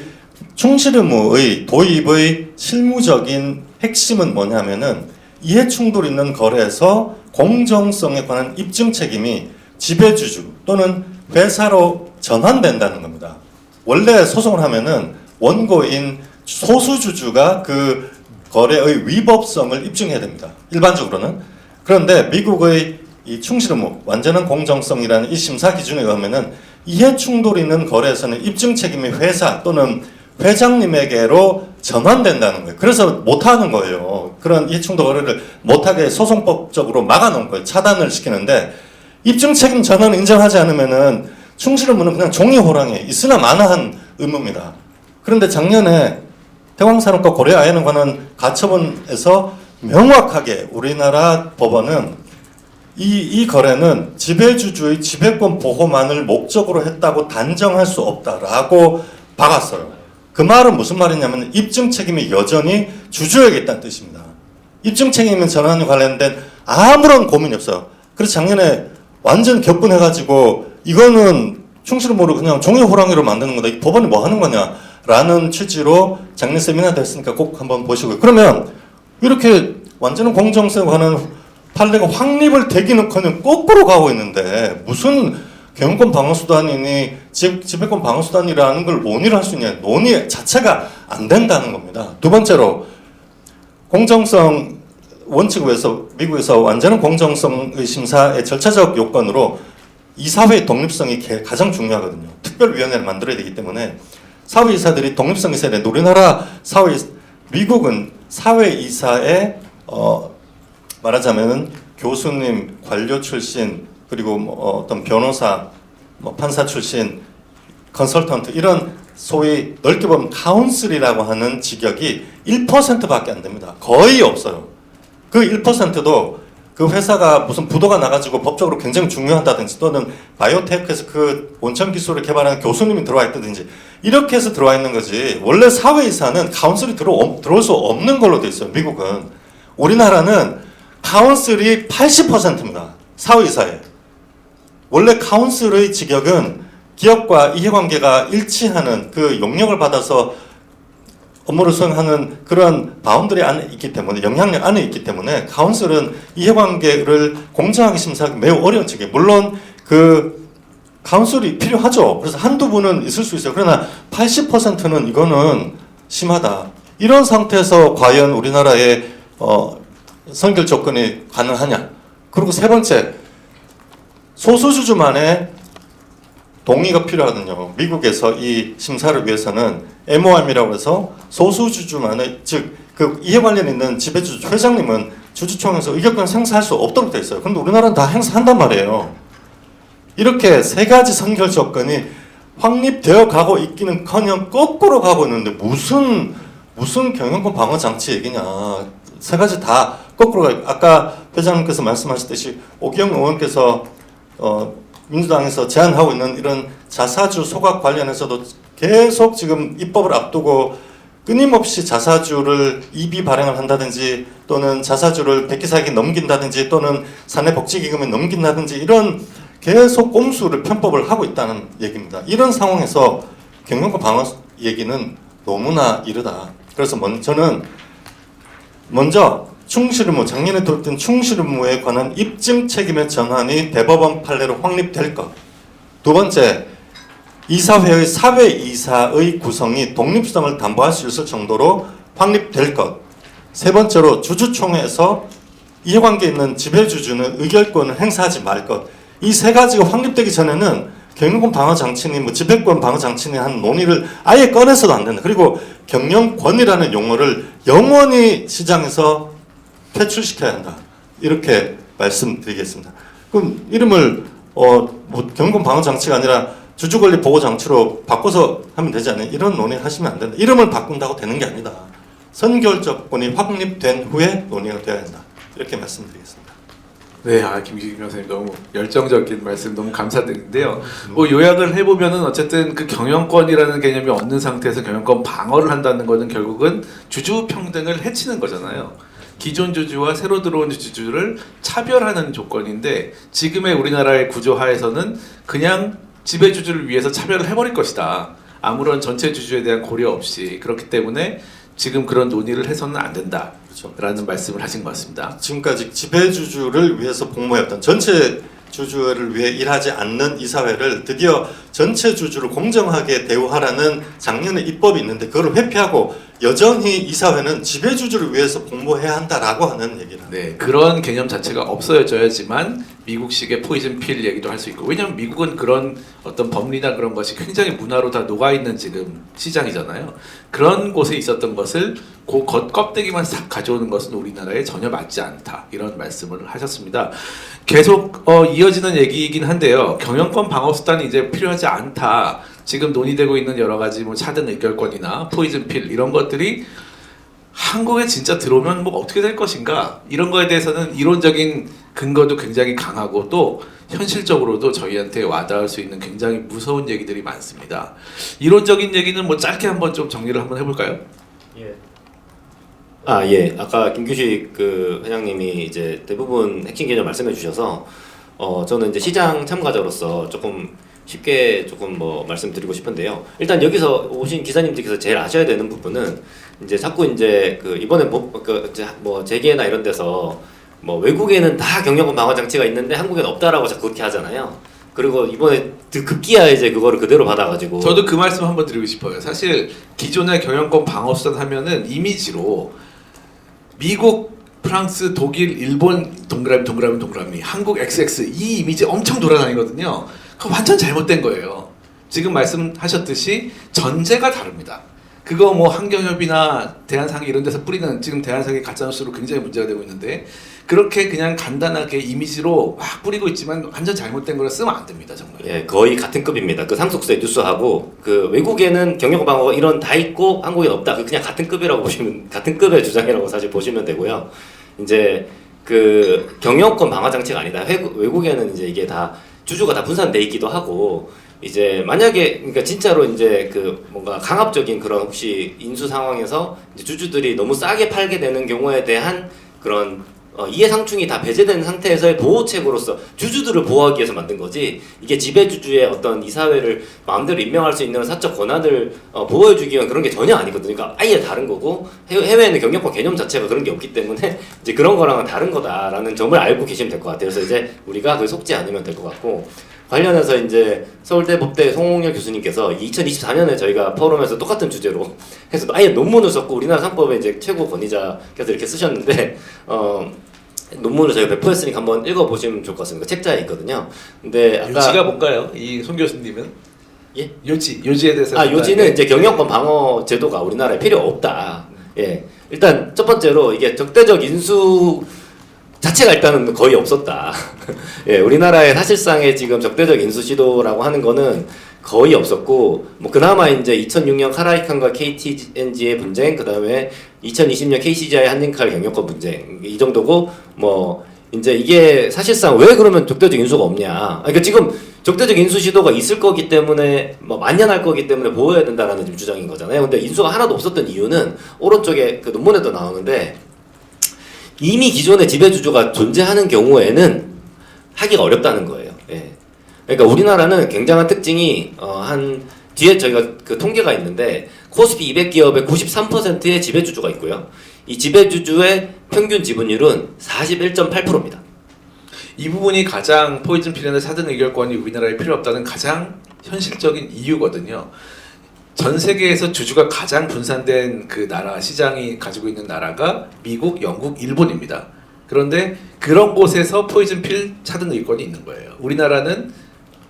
충실의무의 도입의 실무적인 핵심은 뭐냐면은 이해충돌 있는 거래에서 공정성에 관한 입증 책임이 지배주주 또는 회사로 전환된다는 겁니다. 원래 소송을 하면은 원고인 소수주주가 그 거래의 위법성을 입증해야 됩니다. 일반적으로는. 그런데 미국의 이 충실의무, 완전한 공정성이라는 이 심사 기준에 의하면은 이해충돌 있는 거래에서는 입증 책임이 회사 또는 회장님에게로 전환된다는 거예요. 그래서 못하는 거예요. 그런 이해충돌 거래를 못하게 소송법적으로 막아놓은 거예요. 차단을 시키는데 입증 책임 전환을 인정하지 않으면은 충실의무는 그냥 종이 호랑이에 있으나 마나한 의무입니다. 그런데 작년에 태광산업과 고려아연에 관한 가처분에서 명확하게 우리나라 법원은 이 거래는 지배주주의 지배권 보호만을 목적으로 했다고 단정할 수 없다라고 박았어요. 그 말은 무슨 말이냐면 입증 책임이 여전히 주주에게 있다는 뜻입니다. 입증 책임 전환에 관련된 아무런 고민이 없어요. 그래서 작년에 완전 격분해가지고 이거는 충실의무를 그냥 종이 호랑이로 만드는 거다. 이 법원이 뭐 하는 거냐라는 취지로 작년 세미나 됐으니까 꼭 한번 보시고요. 그러면 이렇게 완전한 공정성에 관한 판례가 확립을 되기는커녕 거꾸로 가고 있는데 무슨 경영권 방어수단이니 지배권 방어수단이라는 걸 논의를 할 수 있냐. 논의 자체가 안 된다는 겁니다. 두 번째로 공정성 원칙을 위해서 미국에서 완전한 공정성의 심사의 절차적 요건으로 이사회의 독립성이 가장 중요하거든요. 특별위원회를 만들어야 되기 때문에 사회이사들이 독립성이 있어야 되는데 우리나라 미국은 사회이사의 말하자면은 교수님, 관료 출신, 그리고 뭐 어떤 변호사, 뭐 판사 출신, 컨설턴트 이런 소위 넓게 보면 카운슬이라고 하는 직역이 1%밖에 안 됩니다. 거의 없어요. 그 1%도 그 회사가 무슨 부도가 나가지고 법적으로 굉장히 중요하다든지 또는 바이오테크에서 그 원천 기술을 개발하는 교수님이 들어와 있다든지 이렇게 해서 들어와 있는 거지. 원래 사회이사는 카운슬이 들어올 수 없는 걸로 돼 있어요. 미국은. 우리나라는 카운슬이 80%입니다. 사회이사에. 원래 카운슬의 직역은 기업과 이해관계가 일치하는 그 용역을 받아서 업무를 수행하는 그런 바운더리 안에 있기 때문에 영향력 안에 있기 때문에 카운슬은 이해관계를 공정하게 심사하기 매우 어려운 직이에요. 물론 그 카운슬이 필요하죠. 그래서 한두 분은 있을 수 있어요. 그러나 80%는 이거는 심하다. 이런 상태에서 과연 우리나라의 선결 조건이 가능하냐. 그리고 세 번째, 소수주주만의 동의가 필요하거든요. 미국에서 이 심사를 위해서는 MOM이라고 해서 소수주주만의 즉 그 이해 관련 있는 지배주주 회장님은 주주총회에서 의결권 행사할 수 없도록 돼 있어요. 그런데 우리나라는 다 행사한단 말이에요. 이렇게 세 가지 선결 조건이 확립되어 가고 있기는커녕 거꾸로 가고 있는데 무슨 경영권 방어 장치 얘기냐. 세 가지 다 거꾸로 가요. 아까 회장님께서 말씀하셨듯이 오기영 의원께서 민주당에서 제안하고 있는 이런 자사주 소각 관련해서도 계속 지금 입법을 앞두고 끊임없이 자사주를 EB 발행을 한다든지 또는 자사주를 백기사에게 넘긴다든지 또는 사내복지기금에 넘긴다든지 이런 계속 꼼수를 편법을 하고 있다는 얘기입니다. 이런 상황에서 경영권 방어 얘기는 너무나 이르다. 그래서 저는 먼저 충실의무, 작년에 도입된 충실의무에 관한 입증 책임의 전환이 대법원 판례로 확립될 것. 두 번째, 이사회의 사회이사의 구성이 독립성을 담보할 수 있을 정도로 확립될 것. 세 번째로 주주총회에서 이해관계 있는 지배주주는 의결권을 행사하지 말 것. 이 세 가지가 확립되기 전에는 경영권 방어 장치니 뭐 지배권 방어 장치니 하는 논의를 아예 꺼내서도 안 된다. 그리고 경영권이라는 용어를 영원히 시장에서 퇴출시켜야 한다. 이렇게 말씀드리겠습니다. 그럼 이름을 뭐 경영권 방어 장치가 아니라 주주권리 보호 장치로 바꿔서 하면 되지 않나요? 이런 논의하시면 안 된다. 이름을 바꾼다고 되는 게 아니다. 선결조건이 확립된 후에 논의가 되어야 한다. 이렇게 말씀드리겠습니다. 네, 김기식 변호사님 너무 열정적인 말씀 너무 감사드리는데요. 뭐 요약을 해보면은 어쨌든 그 경영권이라는 개념이 없는 상태에서 경영권 방어를 한다는 것은 결국은 주주 평등을 해치는 거잖아요. 기존 주주와 새로 들어온 주주를 차별하는 조건인데 지금의 우리나라의 구조 하에서는 그냥 지배주주를 위해서 차별을 해버릴 것이다. 아무런 전체 주주에 대한 고려 없이. 그렇기 때문에 지금 그런 논의를 해서는 안 된다. 그렇죠. 라는 말씀을 하신 것 같습니다. 지금까지 지배주주를 위해서 복무했던 전체 주주를 위해 일하지 않는 이사회를 드디어 전체 주주를 공정하게 대우하라는 작년에 입법이 있는데 그걸 회피하고 여전히 이사회는 지배주주를 위해서 공모해야 한다라고 하는 얘기를 네, 그런 개념 자체가 없어져야지만 미국식의 포이즌 필 얘기도 할 수 있고 왜냐하면 미국은 그런 어떤 법리나 그런 것이 굉장히 문화로 다 녹아있는 지금 시장이잖아요. 그런 곳에 있었던 것을 그 겉껍데기만 싹 가져오는 것은 우리나라에 전혀 맞지 않다. 이런 말씀을 하셨습니다. 계속 이어지는 얘기이긴 한데요. 경영권 방어 수단이 이제 필요하지 않다. 지금 논의되고 있는 여러 가지 뭐 차등 의결권이나 포이즌 필 이런 것들이 한국에 진짜 들어오면 뭐 어떻게 될 것인가 이런 거에 대해서는 이론적인 근거도 굉장히 강하고 또 현실적으로도 저희한테 와닿을 수 있는 굉장히 무서운 얘기들이 많습니다. 이론적인 얘기는 뭐 짧게 한번 좀 정리를 한번 해볼까요? 예. 예. 아까 김규식 그 회장님이 이제 대부분 핵심 개념 말씀해 주셔서 저는 이제 시장 참가자로서 조금 쉽게 조금 뭐 말씀드리고 싶은데요. 일단 여기서 오신 기사님들께서 제일 아셔야 되는 부분은 이제 자꾸 이제 그 이번에 뭐 재계나 이런 데서 뭐 외국에는 다 경영권 방어 장치가 있는데 한국에는 없다라고 자꾸 그렇게 하잖아요. 그리고 이번에 급기야 이제 그거를 그대로 받아가지고 저도 그 말씀 한번 드리고 싶어요. 사실 기존의 경영권 방어수단 하면은 이미지로 미국, 프랑스, 독일, 일본 동그라미 한국 XX 이 이미지 엄청 돌아다니거든요. 그거 완전 잘못된 거예요. 지금 말씀하셨듯이 전제가 다릅니다. 그거 뭐 한경협이나 대한상해 이런 데서 뿌리는 지금 대한상해 가짜뉴스로 굉장히 문제가 되고 있는데 그렇게 그냥 간단하게 이미지로 막 뿌리고 있지만 완전 잘못된 거를 쓰면 안 됩니다, 정말. 예, 거의 같은 급입니다. 그 상속세 뉴스하고 그 외국에는 경영권 방어가 이런 다 있고 한국엔 없다. 그 그냥 같은 급이라고 보시면 같은 급의 주장이라고 사실 보시면 되고요. 이제 그 경영권 방어 장치가 아니다. 외국에는 이제 이게 다 주주가 다 분산돼 있기도 하고 이제 만약에 그러니까 진짜로 이제 그 뭔가 강압적인 그런 혹시 인수 상황에서 이제 주주들이 너무 싸게 팔게 되는 경우에 대한 그런 이해상충이 다 배제된 상태에서의 보호책으로서 주주들을 보호하기 위해서 만든 거지 이게 지배주주의 어떤 이사회를 마음대로 임명할 수 있는 사적 권한을 보호해주기 위한 그런 게 전혀 아니거든요. 그러니까 아예 다른 거고 해외에는 경영권 개념 자체가 그런 게 없기 때문에 이제 그런 거랑은 다른 거다라는 점을 알고 계시면 될 것 같아요. 그래서 이제 우리가 그 속지 않으면 될 것 같고 관련해서 이제 서울대 법대 송홍열 교수님께서 2024년에 저희가 포럼에서 똑같은 주제로 해서 아예 논문을 썼고 우리나라 상법의 이제 최고 권위자께서 이렇게 쓰셨는데 논문을 저희가 배포했으니까 한번 읽어보시면 좋을 것 같습니다. 책자에 있거든요. 근데 아까 요지가 뭔가요? 이 송 교수님은? 예? 요지에 대해서 요지는 이제 경영권 방어 제도가 우리나라에 필요 없다. 예. 일단 첫 번째로 이게 적대적 인수 자체가 일단은 거의 없었다. 예, 우리나라에 사실상의 지금 적대적 인수 시도라고 하는 거는 거의 없었고, 뭐 그나마 이제 2006년 카라이칸과 KTNG의 분쟁, 그 다음에 2020년 KCGI 한진칼 경영권 분쟁 이 정도고, 뭐 이제 이게 사실상 왜 그러면 적대적 인수가 없냐? 그러니까 지금 적대적 인수 시도가 있을 거기 때문에 뭐 만연할 거기 때문에 보호해야 된다라는 지금 주장인 거잖아요. 근데 인수가 하나도 없었던 이유는 오른쪽에 그 논문에도 나오는데. 이미 기존의 지배주주가 존재하는 경우에는 하기가 어렵다는 거예요. 예. 그러니까 우리나라는 굉장한 특징이 한 뒤에 저희가 그 통계가 있는데 코스피 200기업의 93%의 지배주주가 있고요. 이 지배주주의 평균 지분율은 41.8%입니다. 이 부분이 가장 포이즌 필이나 사든 의결권이 우리나라에 필요 없다는 가장 현실적인 이유거든요. 전 세계에서 주주가 가장 분산된 그 나라 시장이 가지고 있는 나라가 미국, 영국, 일본입니다. 그런데 그런 곳에서 포이즌 필 차등 의권이 있는 거예요. 우리나라는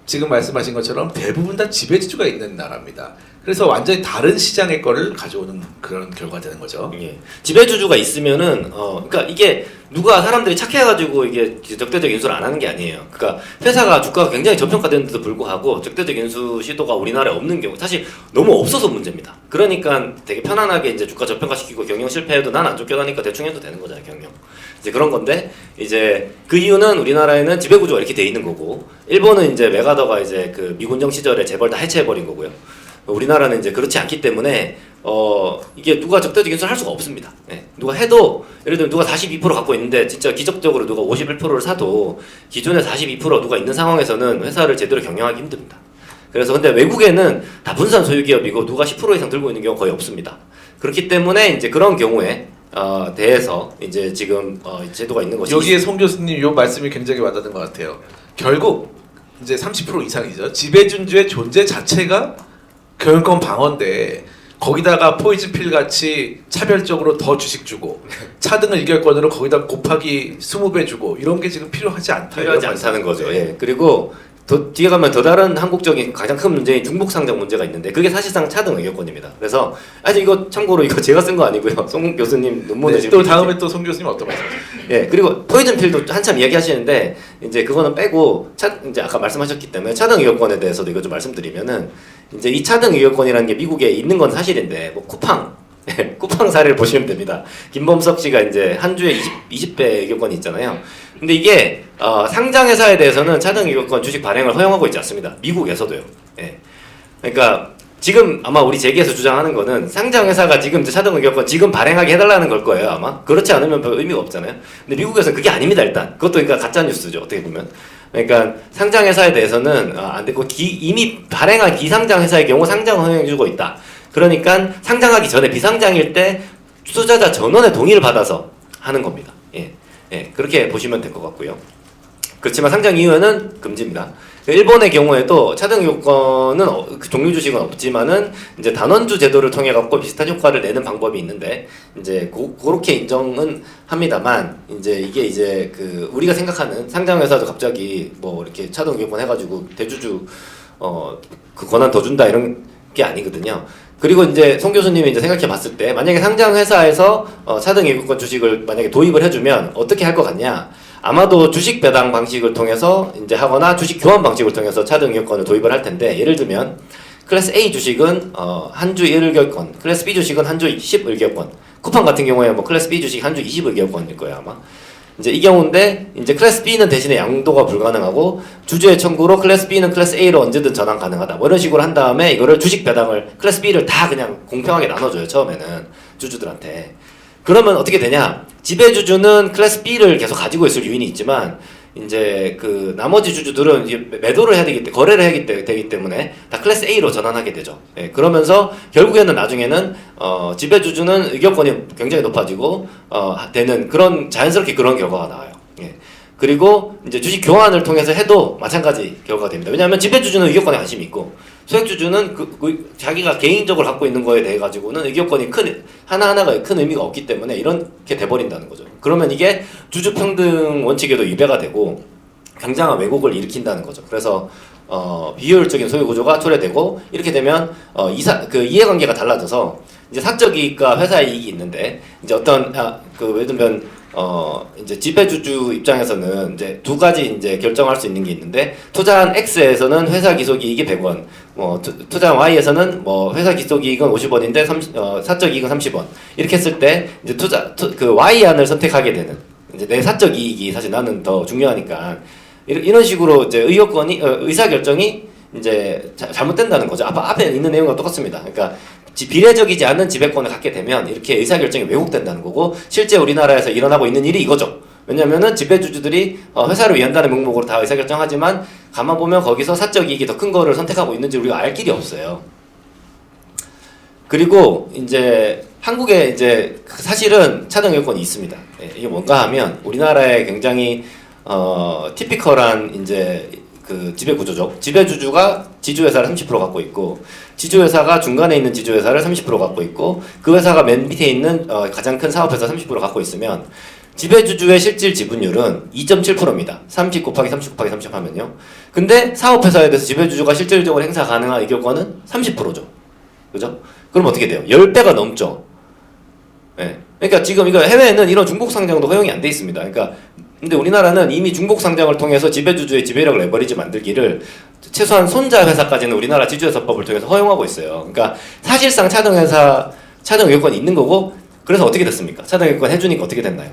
지금 말씀하신 것처럼 대부분 다 지배주주가 있는 나라입니다. 그래서 완전히 다른 시장의 거를 가져오는 그런 결과가 되는 거죠. 예. 지배주주가 있으면은 그러니까 이게 누가 사람들이 착해가지고 이게 적대적 인수를 안 하는 게 아니에요. 그러니까 회사가 주가가 굉장히 저평가되는데도 불구하고 적대적 인수 시도가 우리나라에 없는 경우 사실 너무 없어서 문제입니다. 그러니까 되게 편안하게 이제 주가 저평가시키고 경영 실패해도 난 안 쫓겨나니까 대충 해도 되는 거잖아요, 경영. 이제 그런 건데 이제 그 이유는 우리나라에는 지배구조가 이렇게 돼 있는 거고 일본은 이제 메가더가 이제 그 미군정 시절에 재벌 다 해체해버린 거고요. 우리나라는 이제 그렇지 않기 때문에 이게 누가 적대적 인수를 할 수가 없습니다. 예. 누가 해도 예를 들면 누가 42% 갖고 있는데 진짜 기적적으로 누가 51%를 사도 기존에 42% 누가 있는 상황에서는 회사를 제대로 경영하기 힘듭니다. 그래서 근데 외국에는 다 분산 소유 기업이고 누가 10% 이상 들고 있는 경우가 거의 없습니다. 그렇기 때문에 이제 그런 경우에 대해서 이제 지금 제도가 있는 것이 여기에 송 교수님 요 말씀이 굉장히 와닿는 것 같아요. 결국 이제 30% 이상이죠. 지배주주의 존재 자체가 경영권 방어인데 거기다가 포이즌 필 같이 차별적으로 더 주식 주고 차등 의결권으로 거기다 곱하기 20배 주고 이런 게 지금 필요하지 않다. 필요하지 않다는 거죠. 예. 그리고 뒤에 가면 더 다른 한국적인 가장 큰 문제인 중복 상장 문제가 있는데 그게 사실상 차등 의결권입니다. 그래서 아직 이거 참고로 이거 제가 쓴 거 아니고요. 송 교수님 논문에 네, 또 다음에 또 송 교수님 어떤 말씀하세요? 예, 그리고 포이즌 필도 한참 이야기하시는데 이제 그거는 빼고 이제 아까 말씀하셨기 때문에 차등 의결권에 대해서도 이거 좀 말씀드리면은 이제 이 차등 의결권이라는 게 미국에 있는 건 사실인데 뭐 쿠팡 쿠팡 사례를 보시면 됩니다. 김범석 씨가 이제 한 주에 20배 의결권이 있잖아요. 근데 이게 상장 회사에 대해서는 차등 의결권 주식 발행을 허용하고 있지 않습니다. 미국에서도요. 예. 그러니까 지금 아마 우리 재계에서 주장하는 거는 상장 회사가 지금 이제 차등 의결권 지금 발행하게 해달라는 걸 거예요 아마. 그렇지 않으면 별 의미가 없잖아요. 근데 미국에서는 그게 아닙니다 일단. 그것도 그러니까 가짜 뉴스죠 어떻게 보면. 그러니까 상장 회사에 대해서는 안 되고 이미 발행한 비상장 회사의 경우 상장 허용해주고 있다. 그러니까 상장하기 전에 비상장일 때 투자자 전원의 동의를 받아서 하는 겁니다. 그렇게 보시면 될 것 같고요. 그렇지만 상장 이후에는 금지입니다. 일본의 경우에도 차등 요건은 그 종류 주식은 없지만은 이제 단원주 제도를 통해 갖고 비슷한 효과를 내는 방법이 있는데 이제 그렇게 인정은 합니다만 이제 이게 이제 그 우리가 생각하는 상장 회사도 갑자기 뭐 이렇게 차등 요건 해가지고 대주주 그 권한 더 준다 이런 게 아니거든요. 그리고 이제 송 교수님이 이제 생각해 봤을 때 만약에 상장 회사에서 차등 예고권 주식을 만약에 도입을 해주면 어떻게 할 것 같냐? 아마도 주식 배당 방식을 통해서 이제 하거나 주식 교환 방식을 통해서 차등 의결권을 도입을 할 텐데 예를 들면 클래스 A 주식은 한 주 1의결권, 클래스 B 주식은 한 주 10의결권, 쿠팡 같은 경우에 뭐 클래스 B 주식 한 주 20의결권일 거예요 아마. 이제 이 경우인데 이제 클래스 B는 대신에 양도가 불가능하고 주주의 청구로 클래스 B는 클래스 A로 언제든 전환 가능하다. 뭐 이런 식으로 한 다음에 이거를 주식 배당을 클래스 B를 다 그냥 공평하게 나눠줘요 처음에는 주주들한테. 그러면 어떻게 되냐? 지배주주는 클래스 B를 계속 가지고 있을 유인이 있지만 이제 그 나머지 주주들은 이제 매도를 해야 되기 때문에 거래를 하기 되기 때문에 다 클래스 A로 전환하게 되죠. 그러면서 결국에는 나중에는 지배주주는 의결권이 굉장히 높아지고 되는 그런 자연스럽게 그런 결과가 나와요. 그리고 이제 주식 교환을 통해서 해도 마찬가지 결과가 됩니다. 왜냐하면 지배주주는 의결권에 관심이 있고 소액주주는 자기가 개인적으로 갖고 있는 거에 대해 가지고는 의결권이 하나하나가 큰 의미가 없기 때문에 이렇게 돼버린다는 거죠. 그러면 이게 주주평등 원칙에도 위배가 되고 굉장한 왜곡을 일으킨다는 거죠. 그래서 비효율적인 소유 구조가 초래되고 이렇게 되면 이해관계가 달라져서 이제 사적 이익과 회사의 이익이 있는데 이제 어떤 예를 들면 이제 지배주주 입장에서는 이제 두 가지 이제 결정할 수 있는 게 있는데 투자한 X에서는 회사 기속이익이 100원, 투자한 Y에서는 뭐 회사 기속이익은 50원인데 사적 이익은 30원 이렇게 했을 때 이제 그 Y안을 선택하게 되는 이제 내 사적 이익이 사실 나는 더 중요하니까 이런 식으로 이제 의사 결정이 이제 잘못된다는 거죠. 앞에 있는 내용과 똑같습니다. 그러니까 비례적이지 않은 지배권을 갖게 되면 이렇게 의사결정이 왜곡된다는 거고 실제 우리나라에서 일어나고 있는 일이 이거죠. 왜냐면은 지배주주들이 회사를 위한다는 명목으로 다 의사결정하지만 가만 보면 거기서 사적 이익이 더 큰 거를 선택하고 있는지 우리가 알 길이 없어요. 그리고 이제 한국에 이제 사실은 차등 요건이 있습니다. 이게 뭔가 하면 우리나라에 굉장히 티피컬한 이제 그 지배 구조죠. 지배주주가 지주회사를 30% 갖고 있고 지주회사가 중간에 있는 지주회사를 30% 갖고 있고 그 회사가 맨 밑에 있는 가장 큰 사업회사 30% 갖고 있으면 지배주주의 실질 지분율은 2.7%입니다. 30 곱하기 30 곱하기 30 하면요. 근데 사업회사에 대해서 지배주주가 실질적으로 행사 가능한 의결권은 30%죠. 그죠? 그럼 어떻게 돼요? 10배가 넘죠. 그러니까 지금 이거 해외에는 이런 중복 상장도 허용이 안 돼 있습니다. 그러니까 근데 우리나라는 이미 중복 상장을 통해서 지배주주의 지배력을 레버리지 만들기를 최소한 손자 회사까지는 우리나라 지주회사법을 통해서 허용하고 있어요. 그러니까 사실상 차등 의결권이 있는 거고 그래서 어떻게 됐습니까? 차등 의결권 해주니까 어떻게 됐나요?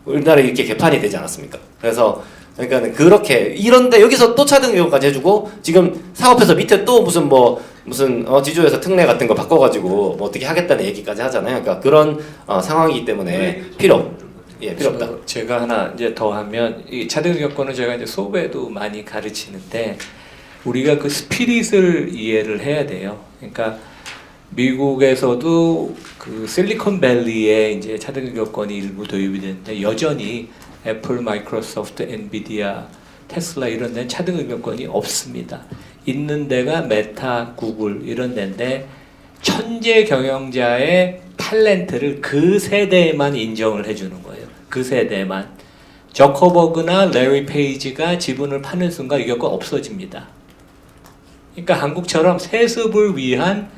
우리나라에 이렇게 개판이 되지 않았습니까? 그래서 그러니까 그렇게 이런데 여기서 또 차등 의결권까지 해주고 지금 사업해서 밑에 또 무슨 지주회사 특례 같은 거 바꿔가지고 뭐 어떻게 하겠다는 얘기까지 하잖아요. 그러니까 그런 상황이기 때문에 필요 없다. 제가 하나 이제 더 하면 이 차등 의결권은 제가 이제 수업에도 많이 가르치는데 우리가 그 스피릿을 이해를 해야 돼요. 그러니까 미국에서도 그 실리콘밸리에 이제 차등 의결권이 일부 도입이 됐는데 여전히 애플, 마이크로소프트, 엔비디아, 테슬라 이런 데는 차등 의결권이 없습니다. 있는 데가 메타, 구글 이런 데인데 천재 경영자의 탤런트를 그 세대에만 인정을 해주는 거예요. 그 세대만. 저커버그나 레리 페이지가 지분을 파는 순간 의결권 없어집니다. 그러니까 한국처럼 세습을 위한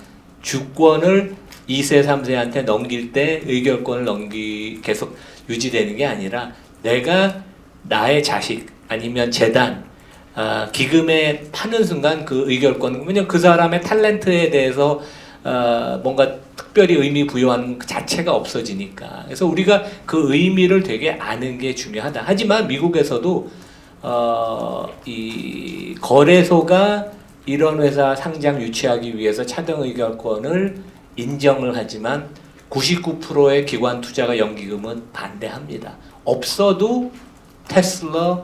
주권을 2세, 3세한테 넘길 때 의결권을 계속 유지되는 게 아니라 내가 나의 자식 아니면 재단, 기금에 파는 순간 그 의결권, 왜냐면 그 사람의 탤런트에 대해서 뭔가 특별히 의미 부여하는 그 자체가 없어지니까. 그래서 우리가 그 의미를 되게 아는 게 중요하다. 하지만 미국에서도 이 거래소가 이런 회사 상장 유치하기 위해서 차등 의결권을 인정을 하지만 99%의 기관 투자가 연기금은 반대합니다. 없어도 테슬라,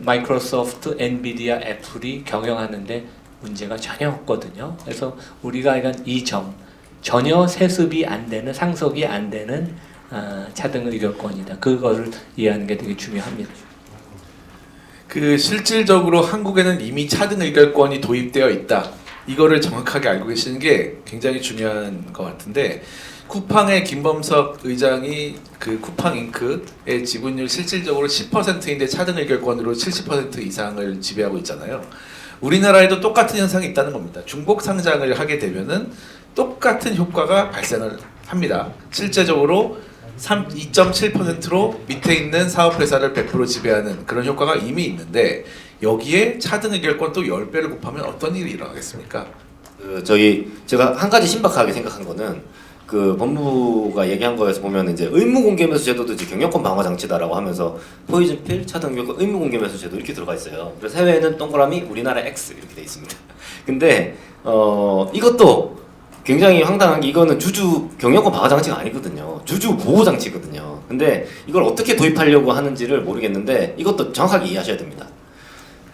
마이크로소프트, 엔비디아, 애플이 경영하는데 문제가 전혀 없거든요. 그래서 우리가 이건 이 점, 전혀 세습이 안 되는 상속이 안 되는 차등 의결권이다. 그거를 이해하는 게 되게 중요합니다. 그 실질적으로 한국에는 이미 차등 의결권이 도입되어 있다. 이거를 정확하게 알고 계시는 게 굉장히 중요한 것 같은데 쿠팡의 김범석 의장이 그 쿠팡잉크의 지분율 실질적으로 10%인데 차등 의결권으로 70% 이상을 지배하고 있잖아요. 우리나라에도 똑같은 현상이 있다는 겁니다. 중복 상장을 하게 되면은 똑같은 효과가 발생을 합니다. 실제적으로 2.7%로 밑에 있는 사업회사를 100% 지배하는 그런 효과가 이미 있는데 여기에 차등 의결권 또 10배를 곱하면 어떤 일이 일어나겠습니까? 제가 한 가지 신박하게 생각한 거는 그 법무부가 얘기한 거에서 보면 이제 의무 공개 매수 제도도 이제 경영권 방어 장치다라고 하면서 포이즌필, 차등 의결권, 의무 공개 매수 제도 이렇게 들어가 있어요. 그래서 해외에는 동그라미, 우리나라 X 이렇게 돼 있습니다. 근데 이것도 굉장히 황당한 게 이거는 주주 경영권 방어 장치가 아니거든요. 주주 보호 장치거든요. 근데 이걸 어떻게 도입하려고 하는지를 모르겠는데 이것도 정확하게 이해하셔야 됩니다.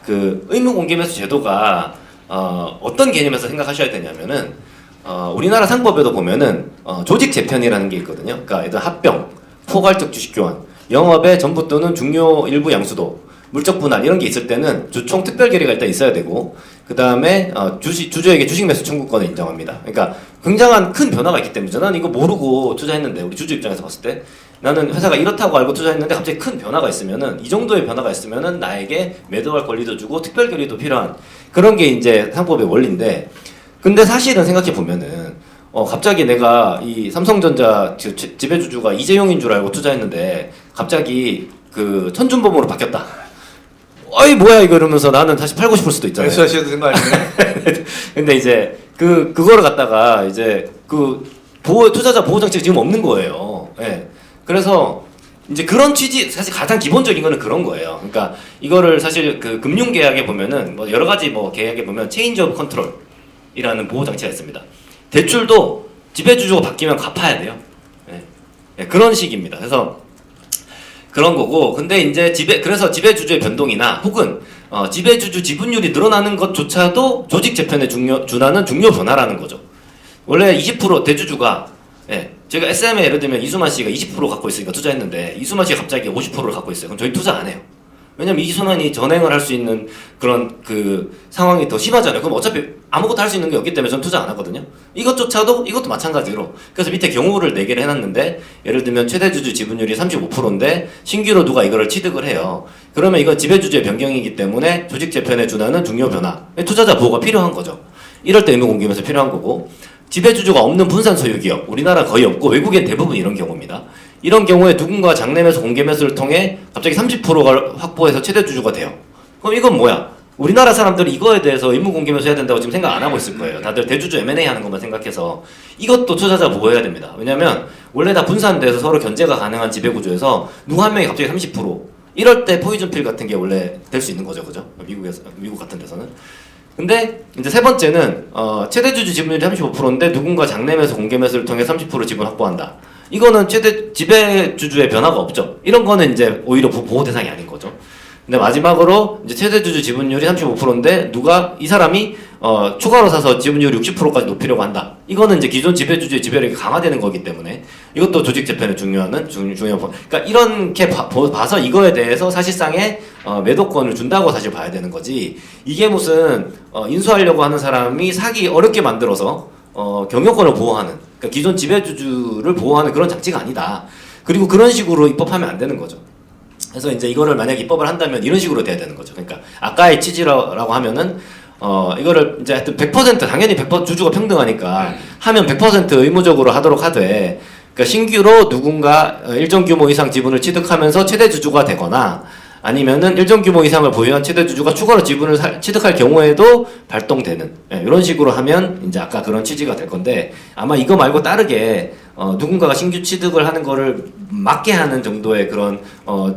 그 의무 공개 매수 제도가 어떤 개념에서 생각하셔야 되냐면은 우리나라 상법에도 보면은 조직 재편이라는 게 있거든요. 그러니까 예를 합병, 포괄적 주식 교환, 영업의 전부 또는 중요 일부 양수도, 물적 분할 이런 게 있을 때는 주총 특별 결의가 일단 있어야 되고 그 다음에 주주에게 주식 매수 청구권을 인정합니다. 그러니까 굉장한 큰 변화가 있기 때문에 저는 이거 모르고 투자했는데 우리 주주 입장에서 봤을 때 나는 회사가 이렇다고 알고 투자했는데 갑자기 큰 변화가 있으면은 이 정도의 변화가 있으면은 나에게 매도할 권리도 주고 특별 결의도 필요한 그런 게 이제 상법의 원리인데 근데 사실은 생각해 보면은 갑자기 내가 이 삼성전자 지배주주가 이재용인 줄 알고 투자했는데 갑자기 그 천준범으로 바뀌었다. 어이 뭐야 이거 이러면서 나는 다시 팔고 싶을 수도 있잖아요. 매수하셔야 되는 거 아니에요? 근데 이제 그거를 갖다가 이제 그 투자자 보호 장치가 지금 없는 거예요. 예. 그래서 이제 그런 취지 사실 가장 기본적인 거는 그런 거예요. 그러니까 이거를 사실 그 금융 계약에 보면은 뭐 여러 가지 뭐 계약에 보면 체인지 오브 컨트롤이라는 보호 장치가 있습니다. 대출도 지배주주가 바뀌면 갚아야 돼요. 예. 예, 그런 식입니다. 그래서 그런 거고, 근데 이제 그래서 지배주주의 변동이나 혹은 지배주주 지분율이 늘어나는 것조차도 조직 재편에 준하는 중요 변화라는 거죠. 원래 20% 대주주가 제가 SM에 예를 들면 이수만 씨가 20% 갖고 있으니까 투자했는데 이수만 씨가 갑자기 50%를 갖고 있어요. 그럼 저희 투자 안 해요. 왜냐면 이수만이 전행을 할 수 있는 그런 그 상황이 더 심하잖아요. 그럼 어차피 아무것도 할 수 있는 게 없기 때문에 저는 투자 안 하거든요. 이것도 마찬가지로. 그래서 밑에 경우를 4개를 해놨는데 예를 들면 최대주주 지분율이 35%인데 신규로 누가 이거를 취득을 해요. 그러면 이건 지배주주의 변경이기 때문에 조직 재편에 준하는 중요 변화. 투자자 보호가 필요한 거죠. 이럴 때 의무 공개면서 필요한 거고 지배주주가 없는 분산 소유 기업 우리나라 거의 없고 외국엔 대부분 이런 경우입니다. 이런 경우에 누군가 장내매수 공개매수를 통해 갑자기 30%를 확보해서 최대주주가 돼요. 그럼 이건 뭐야? 우리나라 사람들이 이거에 대해서 의무 공개매수 해야 된다고 지금 생각 안 하고 있을 거예요. 다들 대주주 M&A 하는 것만 생각해서 이것도 투자자 보호해야 됩니다. 왜냐면 원래 다 분산돼서 서로 견제가 가능한 지배구조에서 누구 한 명이 갑자기 30% 이럴 때 포이즌필 같은 게 원래 될 수 있는 거죠. 그죠? 미국 같은 데서는. 근데 이제 세 번째는 최대주주 지분율이 35%인데 누군가 장내매수 공개매수를 통해 30% 지분 확보한다. 이거는 지배주주의 변화가 없죠. 이런 거는 이제 오히려 보호 대상이 아닌 거죠. 근데 마지막으로 이제 최대주주 지분율이 35%인데 이 사람이 추가로 사서 지분율 60%까지 높이려고 한다. 이거는 이제 기존 지배주주의 지배력이 강화되는 거기 때문에 이것도 조직 재편에 중요한 그러니까 이렇게 봐서 이거에 대해서 사실상의 매도권을 준다고 사실 봐야 되는 거지. 이게 무슨 인수하려고 하는 사람이 사기 어렵게 만들어서 경영권을 보호하는 그러니까 기존 지배주주를 보호하는 그런 장치가 아니다. 그리고 그런 식으로 입법하면 안 되는 거죠. 그래서 이제 이거를 만약 입법을 한다면 이런 식으로 돼야 되는 거죠. 그러니까 아까의 취지라고 하면은 이거를 이제 하여튼 100% 당연히 100% 주주가 평등하니까 하면 100% 의무적으로 하도록 하되 그러니까 신규로 누군가 일정 규모 이상 지분을 취득하면서 최대 주주가 되거나 아니면은 일정 규모 이상을 보유한 최대 주주가 추가로 지분을 취득할 경우에도 발동되는 이런 식으로 하면 이제 아까 그런 취지가 될 건데 아마 이거 말고 다르게 누군가가 신규 취득을 하는 거를 막게 하는 정도의 그런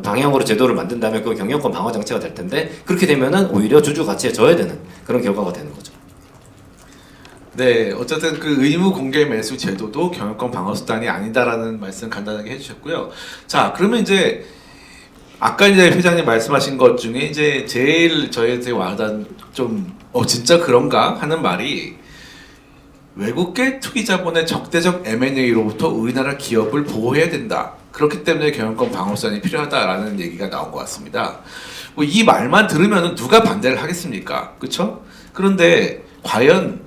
방향으로 제도를 만든다면 그 경영권 방어 장치가 될 텐데 그렇게 되면은 오히려 주주 가치에 저해되는 그런 결과가 되는 거죠. 네, 어쨌든 그 의무 공개 매수 제도도 경영권 방어 수단이 아니다라는 말씀 간단하게 해주셨고요. 자, 그러면 이제 아까 이제 회장님 말씀하신 것 중에 이제 제일 저희한테 와닿은 좀 진짜 그런가 하는 말이 외국계 투기 자본의 적대적 M&A로부터 우리나라 기업을 보호해야 된다. 그렇기 때문에 경영권 방어선이 필요하다라는 얘기가 나온 것 같습니다. 뭐 이 말만 들으면 누가 반대를 하겠습니까? 그렇죠? 그런데 과연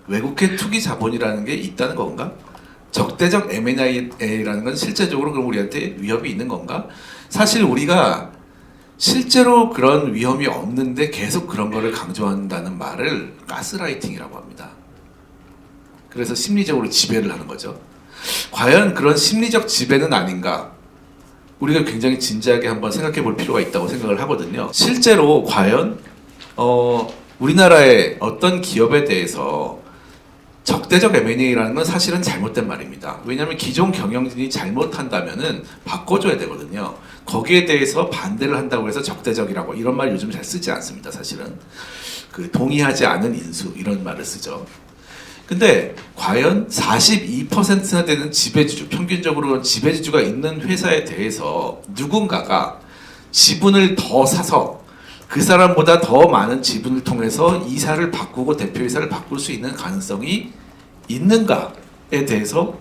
외국계 투기 자본이라는 게 있다는 건가? 적대적 M&A라는 건 실제적으로 그럼 우리한테 위협이 있는 건가? 사실 우리가 실제로 그런 위험이 없는데 계속 그런 거를 강조한다는 말을 가스라이팅이라고 합니다. 그래서 심리적으로 지배를 하는 거죠. 과연 그런 심리적 지배는 아닌가? 우리가 굉장히 진지하게 한번 생각해 볼 필요가 있다고 생각을 하거든요. 실제로 과연 우리나라의 어떤 기업에 대해서 적대적 M&A라는 건 사실은 잘못된 말입니다. 왜냐하면 기존 경영진이 잘못한다면은 바꿔줘야 되거든요. 거기에 대해서 반대를 한다고 해서 적대적이라고 이런 말 요즘 잘 쓰지 않습니다. 사실은 그 동의하지 않은 인수 이런 말을 쓰죠. 근데 과연 42%나 되는 지배주주, 평균적으로 지배주주가 있는 회사에 대해서 누군가가 지분을 더 사서 그 사람보다 더 많은 지분을 통해서 이사를 바꾸고 대표이사를 바꿀 수 있는 가능성이 있는가에 대해서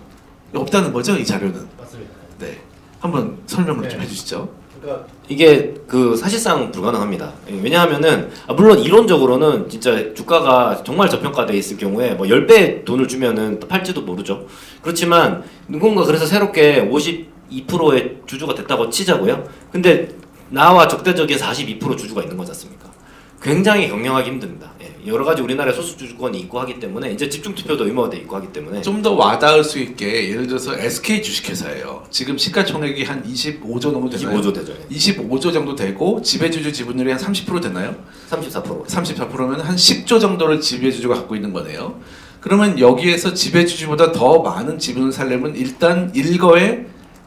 없다는 거죠, 이 자료는. 맞습니다. 네, 한번 설명을 좀 해주시죠. 그러니까 이게 그 사실상 불가능합니다. 왜냐하면은 물론 이론적으로는 진짜 주가가 정말 저평가돼 있을 경우에 뭐 10배 돈을 주면은 팔지도 모르죠. 그렇지만 누군가 그래서 새롭게 52%의 주주가 됐다고 치자고요. 근데 나와 적대적인 42% 주주가 있는 거지 않습니까? 굉장히 경영하기 힘듭니다. 예, 여러 가지 우리나라에 소수 주주권이 있고 하기 때문에 이제 집중 투표도 의무화돼 있고 하기 때문에 좀 더 와닿을 수 있게 예를 들어서 SK 주식회사예요. 지금 시가총액이 한 25조 정도 되나요? 25조 되죠. 25조 정도 되고 지배주주 지분율이 한 30% 되나요? 34%. 34%면 한 10조 정도를 지배주주가 갖고 있는 거네요. 그러면 여기에서 지배주주보다 더 많은 지분을 살려면 일단 일거에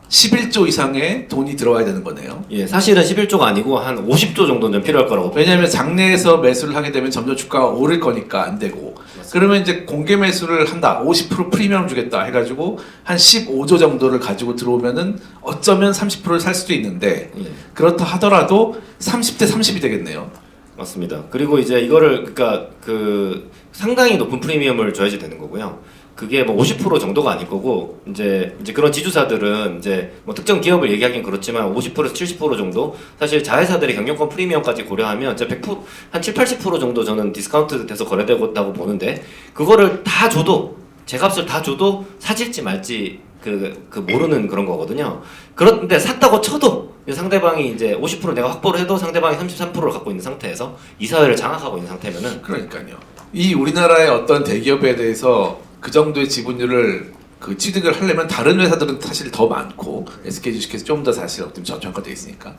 11조 이상의 돈이 들어와야 되는 거네요. 예, 사실은 11조가 아니고 한 50조 정도는 필요할 거라고 봅니다. 왜냐하면 장내에서 매수를 하게 되면 점점 주가가 오를 거니까 안 되고. 그러면 이제 공개 매수를 한다. 50% 프리미엄 주겠다 해가지고 한 15조 정도를 가지고 들어오면은 어쩌면 30%를 살 수도 있는데 예. 그렇다 하더라도 30대 30이 되겠네요. 맞습니다. 그리고 이제 이거를 그러니까 그 상당히 높은 프리미엄을 줘야지 되는 거고요. 그게 뭐 50% 정도가 아닐 거고 이제 그런 지주사들은 이제 뭐 특정 기업을 얘기하긴 그렇지만 50%에서 70% 정도 사실 자회사들의 경영권 프리미엄까지 고려하면 이제 100%한 7, 80% 정도 저는 디스카운트 돼서 거래되고 보는데 그거를 다 줘도 제 값을 다 줘도 사질지 말지 그 모르는 그런 거거든요. 그런데 샀다고 쳐도 상대방이 이제 50% 내가 확보를 해도 상대방이 33%를 갖고 있는 상태에서 이 사회를 장악하고 있는 상태면은 그러니까요. 이 우리나라의 어떤 대기업에 대해서 그 정도의 지분율을 그 취득을 하려면 다른 회사들은 사실 더 많고 SK 주식에서 좀 더 사실 어떻게 저평가돼 있으니까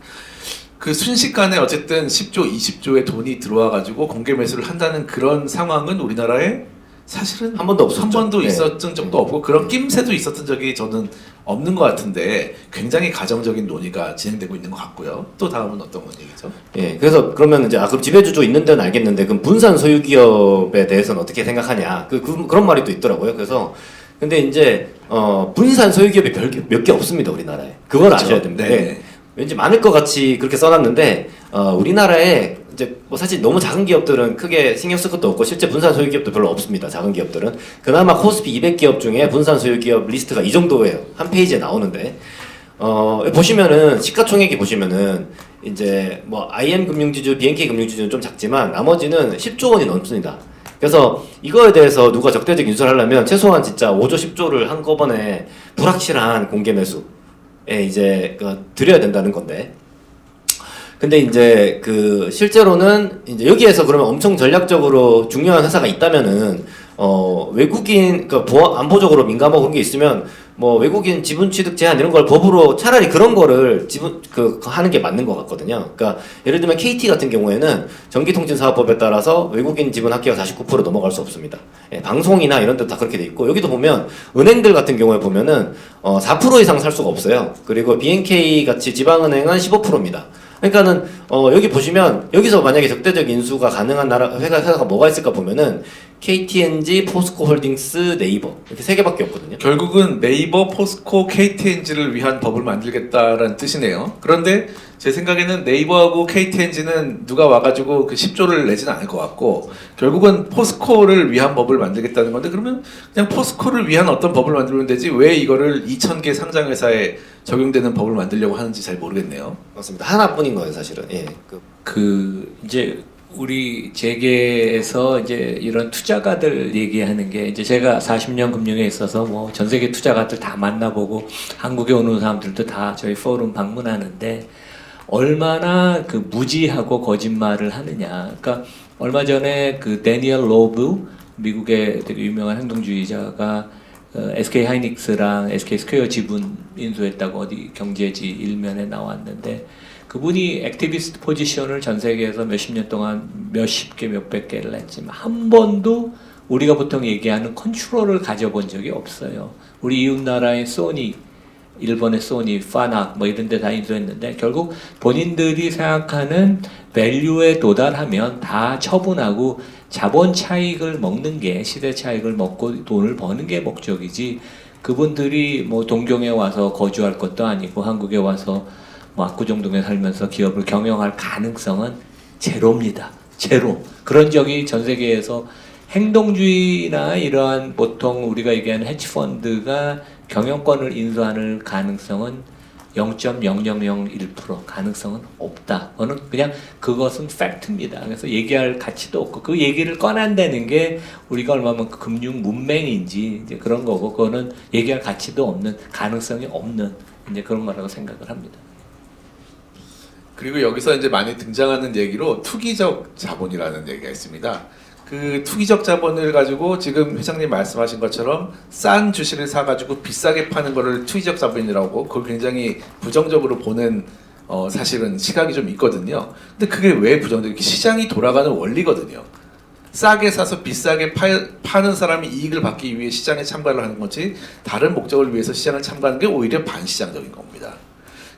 그 순식간에 어쨌든 10조, 20조의 돈이 들어와 가지고 공개 매수를 한다는 그런 상황은 우리나라에 사실은 한 번도 없었죠. 한 번도 네. 있었던 적도 없고 그런 낌새도 있었던 적이 저는 없는 것 같은데 굉장히 가정적인 논의가 진행되고 있는 것 같고요. 또 다음은 어떤 얘기죠? 예, 그래서 그러면 이제 그럼 지배주주 있는 데는 알겠는데 그럼 분산 소유 기업에 대해서는 어떻게 생각하냐? 그런 말이 또 있더라고요. 그래서 근데 이제 분산 소유 기업이 몇 개 없습니다 우리나라에. 그걸 그렇죠. 아셔야 됩니다. 네. 예. 왠지 많을 것 같이 그렇게 써놨는데 우리나라에 이제 뭐 사실 너무 작은 기업들은 크게 신경 쓸 것도 없고 실제 분산 소유 기업도 별로 없습니다. 작은 기업들은 그나마 코스피 200기업 중에 분산 소유 기업 리스트가 이 정도예요. 한 페이지에 나오는데 보시면은 시가총액이 보시면은 이제 뭐 IM 금융지주, BNK 금융지주는 좀 작지만 나머지는 10조 원이 넘습니다. 그래서 이거에 대해서 누가 적대적 인수를 하려면 최소한 진짜 5조 10조를 한꺼번에 불확실한 공개 매수에 이제 드려야 된다는 건데. 근데 이제 그 실제로는 이제 여기에서 그러면 엄청 전략적으로 중요한 회사가 있다면은 외국인 그러니까 안보적으로 민감하고 그런 게 있으면 뭐 외국인 지분 취득 제한 이런 걸 법으로 차라리 그런 거를 지분 하는 게 맞는 것 같거든요. 그러니까 예를 들면 KT 같은 경우에는 전기통신사업법에 따라서 외국인 지분 합계가 49% 넘어갈 수 없습니다. 예, 방송이나 이런 데 다 그렇게 돼 있고 여기도 보면 은행들 같은 경우에 보면은 4% 이상 살 수가 없어요. 그리고 BNK 같이 지방은행은 15%입니다. 그러니까는 여기 보시면 여기서 만약에 적대적 인수가 가능한 나라 회사가 뭐가 있을까 보면은 KTNG, 포스코홀딩스, 네이버 이렇게 세 개밖에 없거든요. 결국은 네이버, 포스코, KTNG를 위한 법을 만들겠다라는 뜻이네요. 그런데 제 생각에는 네이버하고 KTNG는 누가 와가지고 그 10조를 내지는 않을 것 같고 결국은 포스코를 위한 법을 만들겠다는 건데 그러면 그냥 포스코를 위한 어떤 법을 만들면 되지 왜 이거를 2,000개 상장회사에 적용되는 법을 만들려고 하는지 잘 모르겠네요. 맞습니다. 하나뿐인 거예요, 사실은. 예. 그 이제 우리 재계에서 이제 이런 투자가들 얘기하는 게 이제 제가 40년 금융에 있어서 뭐 전 세계 투자가들 다 만나보고 한국에 오는 사람들도 다 저희 포럼 방문하는데 얼마나 그 무지하고 거짓말을 하느냐. 그러니까 얼마 전에 그 데니얼 로브 미국의 되게 유명한 행동주의자가 SK 하이닉스랑 SK 스퀘어 지분 인수했다고 어디 경제지 일면에 나왔는데 그분이 액티비스트 포지션을 전 세계에서 몇십 년 동안 몇십 개 몇백 개를 했지만 한 번도 우리가 보통 얘기하는 컨트롤을 가져본 적이 없어요. 우리 이웃 나라의 소니, 일본의 소니, 파낙 뭐 이런 데 다 인수했는데 결국 본인들이 생각하는 밸류에 도달하면 다 처분하고 자본 차익을 먹는 게 시대 차익을 먹고 돈을 버는 게 목적이지 그분들이 뭐 동경에 와서 거주할 것도 아니고 한국에 와서 뭐 압구정동에 살면서 기업을 경영할 가능성은 제로입니다. 제로. 그런 적이 전 세계에서 행동주의나 이러한 보통 우리가 얘기하는 헤지펀드가 경영권을 인수하는 가능성은 0.0001% 가능성은 없다. 그냥 그것은 팩트입니다. 그래서 얘기할 가치도 없고 그 얘기를 꺼낸다는 게 우리가 얼마만큼 금융 문맹인지 이제 그런 거고 그거는 얘기할 가치도 없는 가능성이 없는 이제 그런 거라고 생각을 합니다. 그리고 여기서 이제 많이 등장하는 얘기로 투기적 자본이라는 얘기가 있습니다. 그 투기적 자본을 가지고 지금 회장님 말씀하신 것처럼 싼 주식을 사가지고 비싸게 파는 거를 투기적 자본이라고 그걸 굉장히 부정적으로 보는 사실은 시각이 좀 있거든요. 근데 그게 왜 부정적이게 시장이 돌아가는 원리거든요. 싸게 사서 비싸게 파는 사람이 이익을 받기 위해 시장에 참가를 하는 거지 다른 목적을 위해서 시장을 참가하는 게 오히려 반시장적인 겁니다.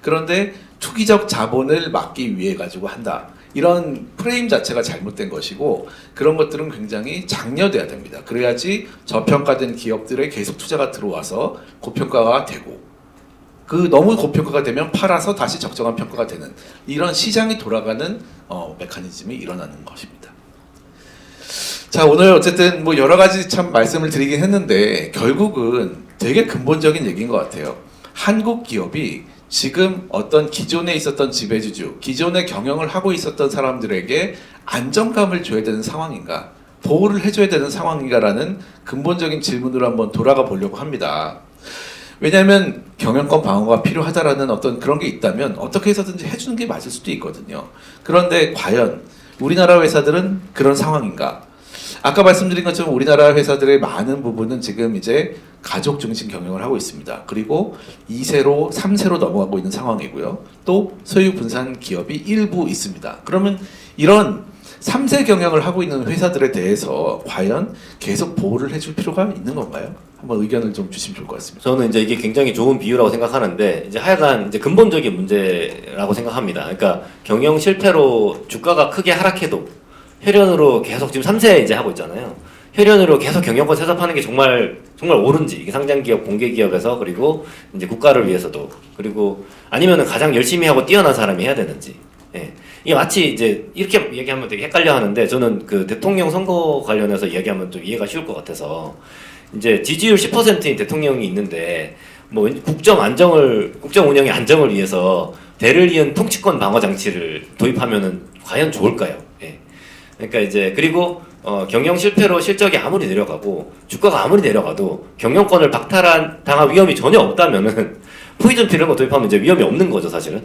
그런데 투기적 자본을 막기 위해 가지고 한다. 이런 프레임 자체가 잘못된 것이고 그런 것들은 굉장히 장려돼야 됩니다. 그래야지 저평가된 기업들에 계속 투자가 들어와서 고평가가 되고 그 너무 고평가가 되면 팔아서 다시 적정한 평가가 되는 이런 시장이 돌아가는 메커니즘이 일어나는 것입니다. 자, 오늘 어쨌든 뭐 여러 가지 참 말씀을 드리긴 했는데 결국은 되게 근본적인 얘기인 것 같아요. 한국 기업이 지금 어떤 기존에 있었던 지배주주, 기존에 경영을 하고 있었던 사람들에게 안정감을 줘야 되는 상황인가, 보호를 해줘야 되는 상황인가라는 근본적인 질문으로 한번 돌아가 보려고 합니다. 왜냐하면 경영권 방어가 필요하다라는 어떤 그런 게 있다면 어떻게 해서든지 해주는 게 맞을 수도 있거든요. 그런데 과연 우리나라 회사들은 그런 상황인가? 아까 말씀드린 것처럼 우리나라 회사들의 많은 부분은 지금 이제 가족 중심 경영을 하고 있습니다. 그리고 2세로 3세로 넘어가고 있는 상황이고요. 또 소유 분산 기업이 일부 있습니다. 그러면 이런 3세 경영을 하고 있는 회사들에 대해서 과연 계속 보호를 해줄 필요가 있는 건가요? 한번 의견을 좀 주시면 좋을 것 같습니다. 저는 이제 이게 굉장히 좋은 비유라고 생각하는데 이제 하여간 이제 근본적인 문제라고 생각합니다. 그러니까 경영 실패로 주가가 크게 하락해도 혈연으로 계속 지금 3세 이제 하고 있잖아요. 혈연으로 계속 경영권 세습하는 게 정말 옳은지 이게 상장 기업, 공개 기업에서 그리고 이제 국가를 위해서도 그리고 아니면은 가장 열심히 하고 뛰어난 사람이 해야 되는지. 예. 이게 마치 이제 이렇게 얘기하면 되게 헷갈려 하는데 저는 그 대통령 선거 관련해서 이야기하면 좀 이해가 쉬울 것 같아서 이제 지지율 10%인 대통령이 있는데 뭐 국정 운영의 안정을 위해서 대를 이은 통치권 방어 장치를 도입하면은 과연 좋을까요? 예. 그러니까 이제 그리고 경영 실패로 실적이 아무리 내려가고 주가가 아무리 내려가도 경영권을 박탈당할 위험이 전혀 없다면은 포이즌 필 이런 거 도입하면 이제 위험이 없는 거죠, 사실은.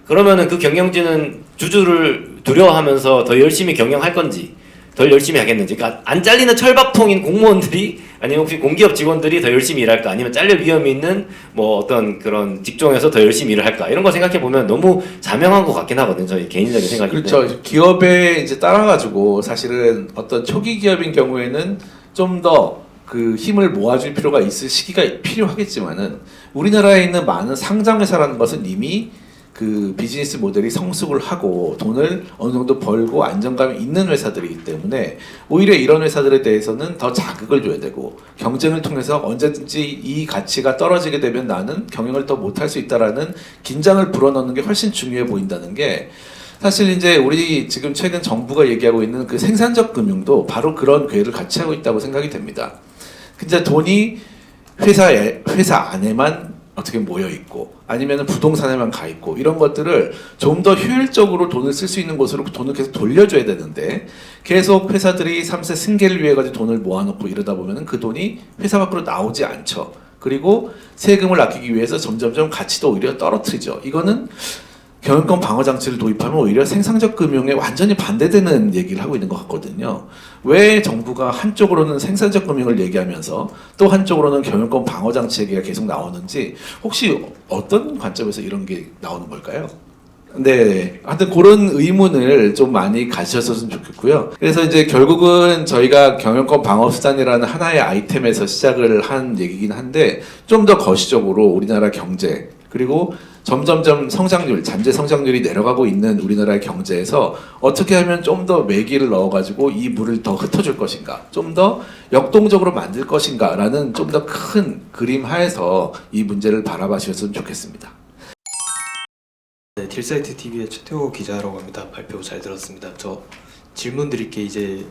그러면은 그 경영진은 주주를 두려워하면서 더 열심히 경영할 건지 덜 열심히 하겠는지, 그러니까 안 잘리는 철밥통인 공무원들이 아니면 혹시 공기업 직원들이 더 열심히 일할까, 아니면 잘릴 위험이 있는 뭐 어떤 그런 직종에서 더 열심히 일을 할까, 이런 거 생각해 보면 너무 자명한 것 같긴 하거든요. 저희 개인적인 생각인데. 그렇죠. 기업에 이제 따라가지고 사실은 어떤 초기 기업인 경우에는 좀 더 그 힘을 모아줄 필요가 있을 시기가 필요하겠지만은 우리나라에 있는 많은 상장 회사라는 것은 이미 그 비즈니스 모델이 성숙을 하고 돈을 어느 정도 벌고 안정감이 있는 회사들이기 때문에 오히려 이런 회사들에 대해서는 더 자극을 줘야 되고 경쟁을 통해서 언제든지 이 가치가 떨어지게 되면 나는 경영을 더 못할 수 있다라는 긴장을 불어넣는 게 훨씬 중요해 보인다는 게 사실 이제 우리 지금 최근 정부가 얘기하고 있는 그 생산적 금융도 바로 그런 궤를 같이 하고 있다고 생각이 됩니다. 근데 돈이 회사 안에만 어떻게 모여 있고 아니면 부동산에만 가 있고 이런 것들을 좀 더 효율적으로 돈을 쓸 수 있는 곳으로 돈을 계속 돌려줘야 되는데 계속 회사들이 3세 승계를 위해 가지고 돈을 모아놓고 이러다 보면은 그 돈이 회사 밖으로 나오지 않죠. 그리고 세금을 아끼기 위해서 점점점 가치도 오히려 떨어뜨리죠. 이거는 경영권 방어 장치를 도입하면 오히려 생산적 금융에 완전히 반대되는 얘기를 하고 있는 것 같거든요. 왜 정부가 한쪽으로는 생산적 금융을 얘기하면서 또 한쪽으로는 경영권 방어 장치 얘기가 계속 나오는지 혹시 어떤 관점에서 이런 게 나오는 걸까요? 네, 하여튼 그런 의문을 좀 많이 가지셨으면 좋겠고요. 그래서 이제 결국은 저희가 경영권 방어 수단이라는 하나의 아이템에서 시작을 한 얘기긴 한데 좀 더 거시적으로 우리나라 경제 그리고 점점점 성장률, 잠재 성장률이 내려가고 있는 우리나라의 경제에서 어떻게 하면 좀 더 매기를 넣어가지고 이 물을 더 흩어줄 것인가, 좀 더 역동적으로 만들 것인가라는 좀 더 큰 그림 하에서 이 문제를 바라봐주셨으면 좋겠습니다. 네, 딜사이트 TV의 최태호 기자라고 합니다. 발표 잘 들었습니다. 저 질문 드릴 게 이제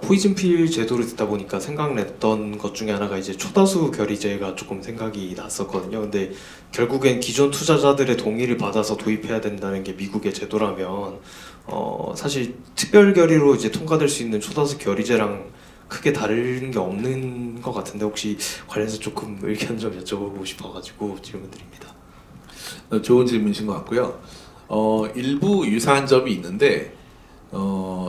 포이즌필 제도를 듣다 보니까 생각났던 것 중에 하나가 이제 초다수 결의제가 조금 생각이 났었거든요. 근데 결국엔 기존 투자자들의 동의를 받아서 도입해야 된다는 게 미국의 제도라면 사실 특별 결의로 이제 통과될 수 있는 초다수 결의제랑 크게 다른 게 없는 것 같은데 혹시 관련해서 조금 의견 좀 여쭤보고 싶어가지고 질문드립니다. 좋은 질문이신 것 같고요. 일부 유사한 점이 있는데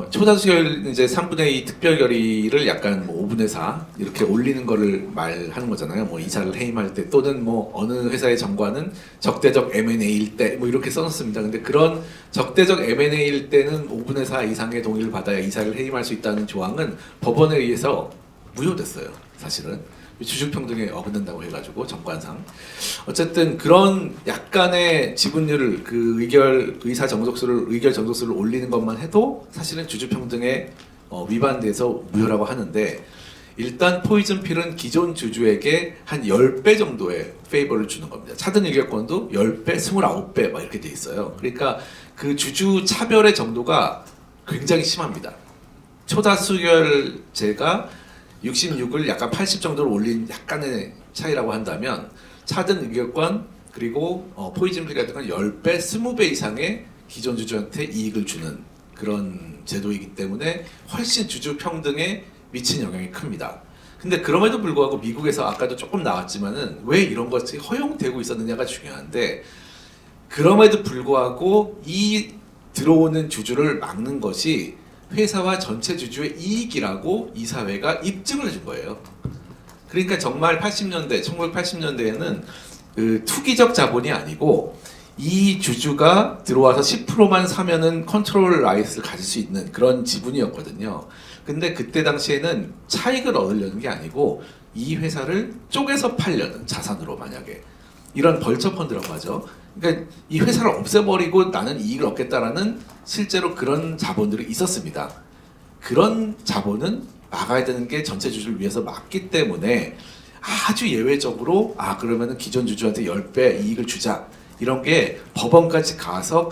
초다수결 이제 3분의 2 특별 결의를 약간 뭐 5분의 4 이렇게 올리는 거를 말하는 거잖아요. 뭐 이사를 해임할 때 또는 뭐 어느 회사의 정관은 적대적 M&A일 때 뭐 이렇게 써놨습니다. 근데 그런 적대적 M&A일 때는 5분의 4 이상의 동의를 받아야 이사를 해임할 수 있다는 조항은 법원에 의해서 무효됐어요. 사실은. 주주평등에 어긋난다고 해가지고 정관상 어쨌든 그런 약간의 지분율을 그 의사 정족수를 의결 정족수를 올리는 것만 해도 사실은 주주평등에 위반돼서 무효라고 하는데 일단 포이즌필은 기존 주주에게 한 10배 정도의 페이버를 주는 겁니다. 차등 의결권도 10배, 29배 막 이렇게 돼 있어요. 그러니까 그 주주 차별의 정도가 굉장히 심합니다. 초다수결제가 66을 약간 80 정도로 올린 약간의 차이라고 한다면 차등 의결권 그리고 포이즌필 같은 건 10배, 20배 이상의 기존 주주한테 이익을 주는 그런 제도이기 때문에 훨씬 주주 평등에 미친 영향이 큽니다. 근데 그럼에도 불구하고 미국에서 아까도 조금 나왔지만은 왜 이런 것이 허용되고 있었느냐가 중요한데 그럼에도 불구하고 이 들어오는 주주를 막는 것이 회사와 전체 주주의 이익이라고 이사회가 입증을 해준 거예요. 그러니까 정말 1980년대에는 그 투기적 자본이 아니고 이 주주가 들어와서 10%만 사면은 컨트롤 라이트를 가질 수 있는 그런 지분이었거든요. 근데 그때 당시에는 차익을 얻으려는 게 아니고 이 회사를 쪼개서 팔려는 자산으로 만약에 이런 벌처 펀드라고 하죠. 그러니까 이 회사를 없애버리고 나는 이익을 얻겠다라는 실제로 그런 자본들이 있었습니다. 그런 자본은 막아야 되는 게 전체 주주를 위해서 막기 때문에 아주 예외적으로 그러면은 기존 주주한테 10배 이익을 주자 이런 게 법원까지 가서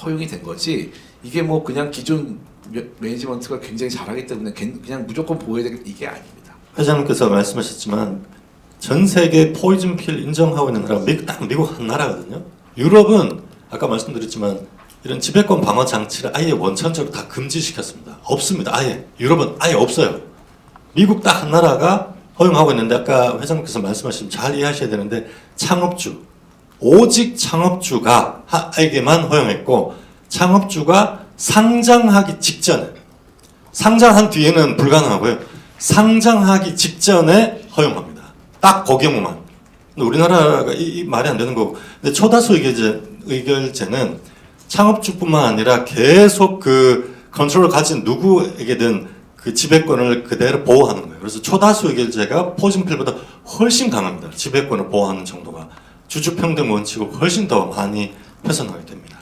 허용이 된 거지 이게 뭐 그냥 기존 매니지먼트가 굉장히 잘하기 때문에 그냥 무조건 보호해야 되는 이게 아닙니다. 회장님께서 말씀하셨지만 전 세계 포이즌필 인정하고 있는 나라가 미국 한 나라거든요. 유럽은 아까 말씀드렸지만 이런 지배권 방어 장치를 아예 원천적으로 다 금지시켰습니다. 없습니다. 아예 유럽은 아예 없어요. 미국 딱 한 나라가 허용하고 있는데 아까 회장님께서 말씀하신 잘 이해하셔야 되는데 창업주 오직 창업주가에게만 허용했고 창업주가 상장하기 직전에 상장한 뒤에는 불가능하고요. 상장하기 직전에 허용합니다. 딱 그 경우만. 근데 우리나라가 이 말이 안 되는 거고. 근데 초다수 의결제는 창업주뿐만 아니라 계속 그 컨트롤을 가진 누구에게든 그 지배권을 그대로 보호하는 거예요. 그래서 초다수 의결제가 포이즌필보다 훨씬 강합니다. 지배권을 보호하는 정도가. 주주평등 원칙을 훨씬 더 많이 훼손하게 됩니다.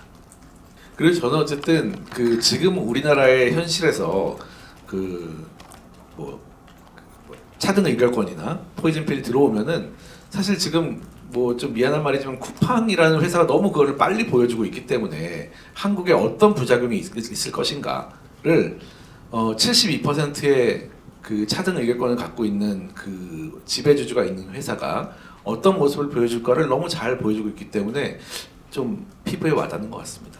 그래서 저는 어쨌든 그 지금 우리나라의 현실에서 뭐 차등 의결권이나 포이즌필이 들어오면은 사실 지금 뭐 좀 미안한 말이지만 쿠팡이라는 회사가 너무 그거를 빨리 보여주고 있기 때문에 한국에 어떤 부작용이 있을 것인가를 72%의 그 차등 의결권을 갖고 있는 그 지배주주가 있는 회사가 어떤 모습을 보여줄까를 너무 잘 보여주고 있기 때문에 좀 피부에 와닿는 것 같습니다.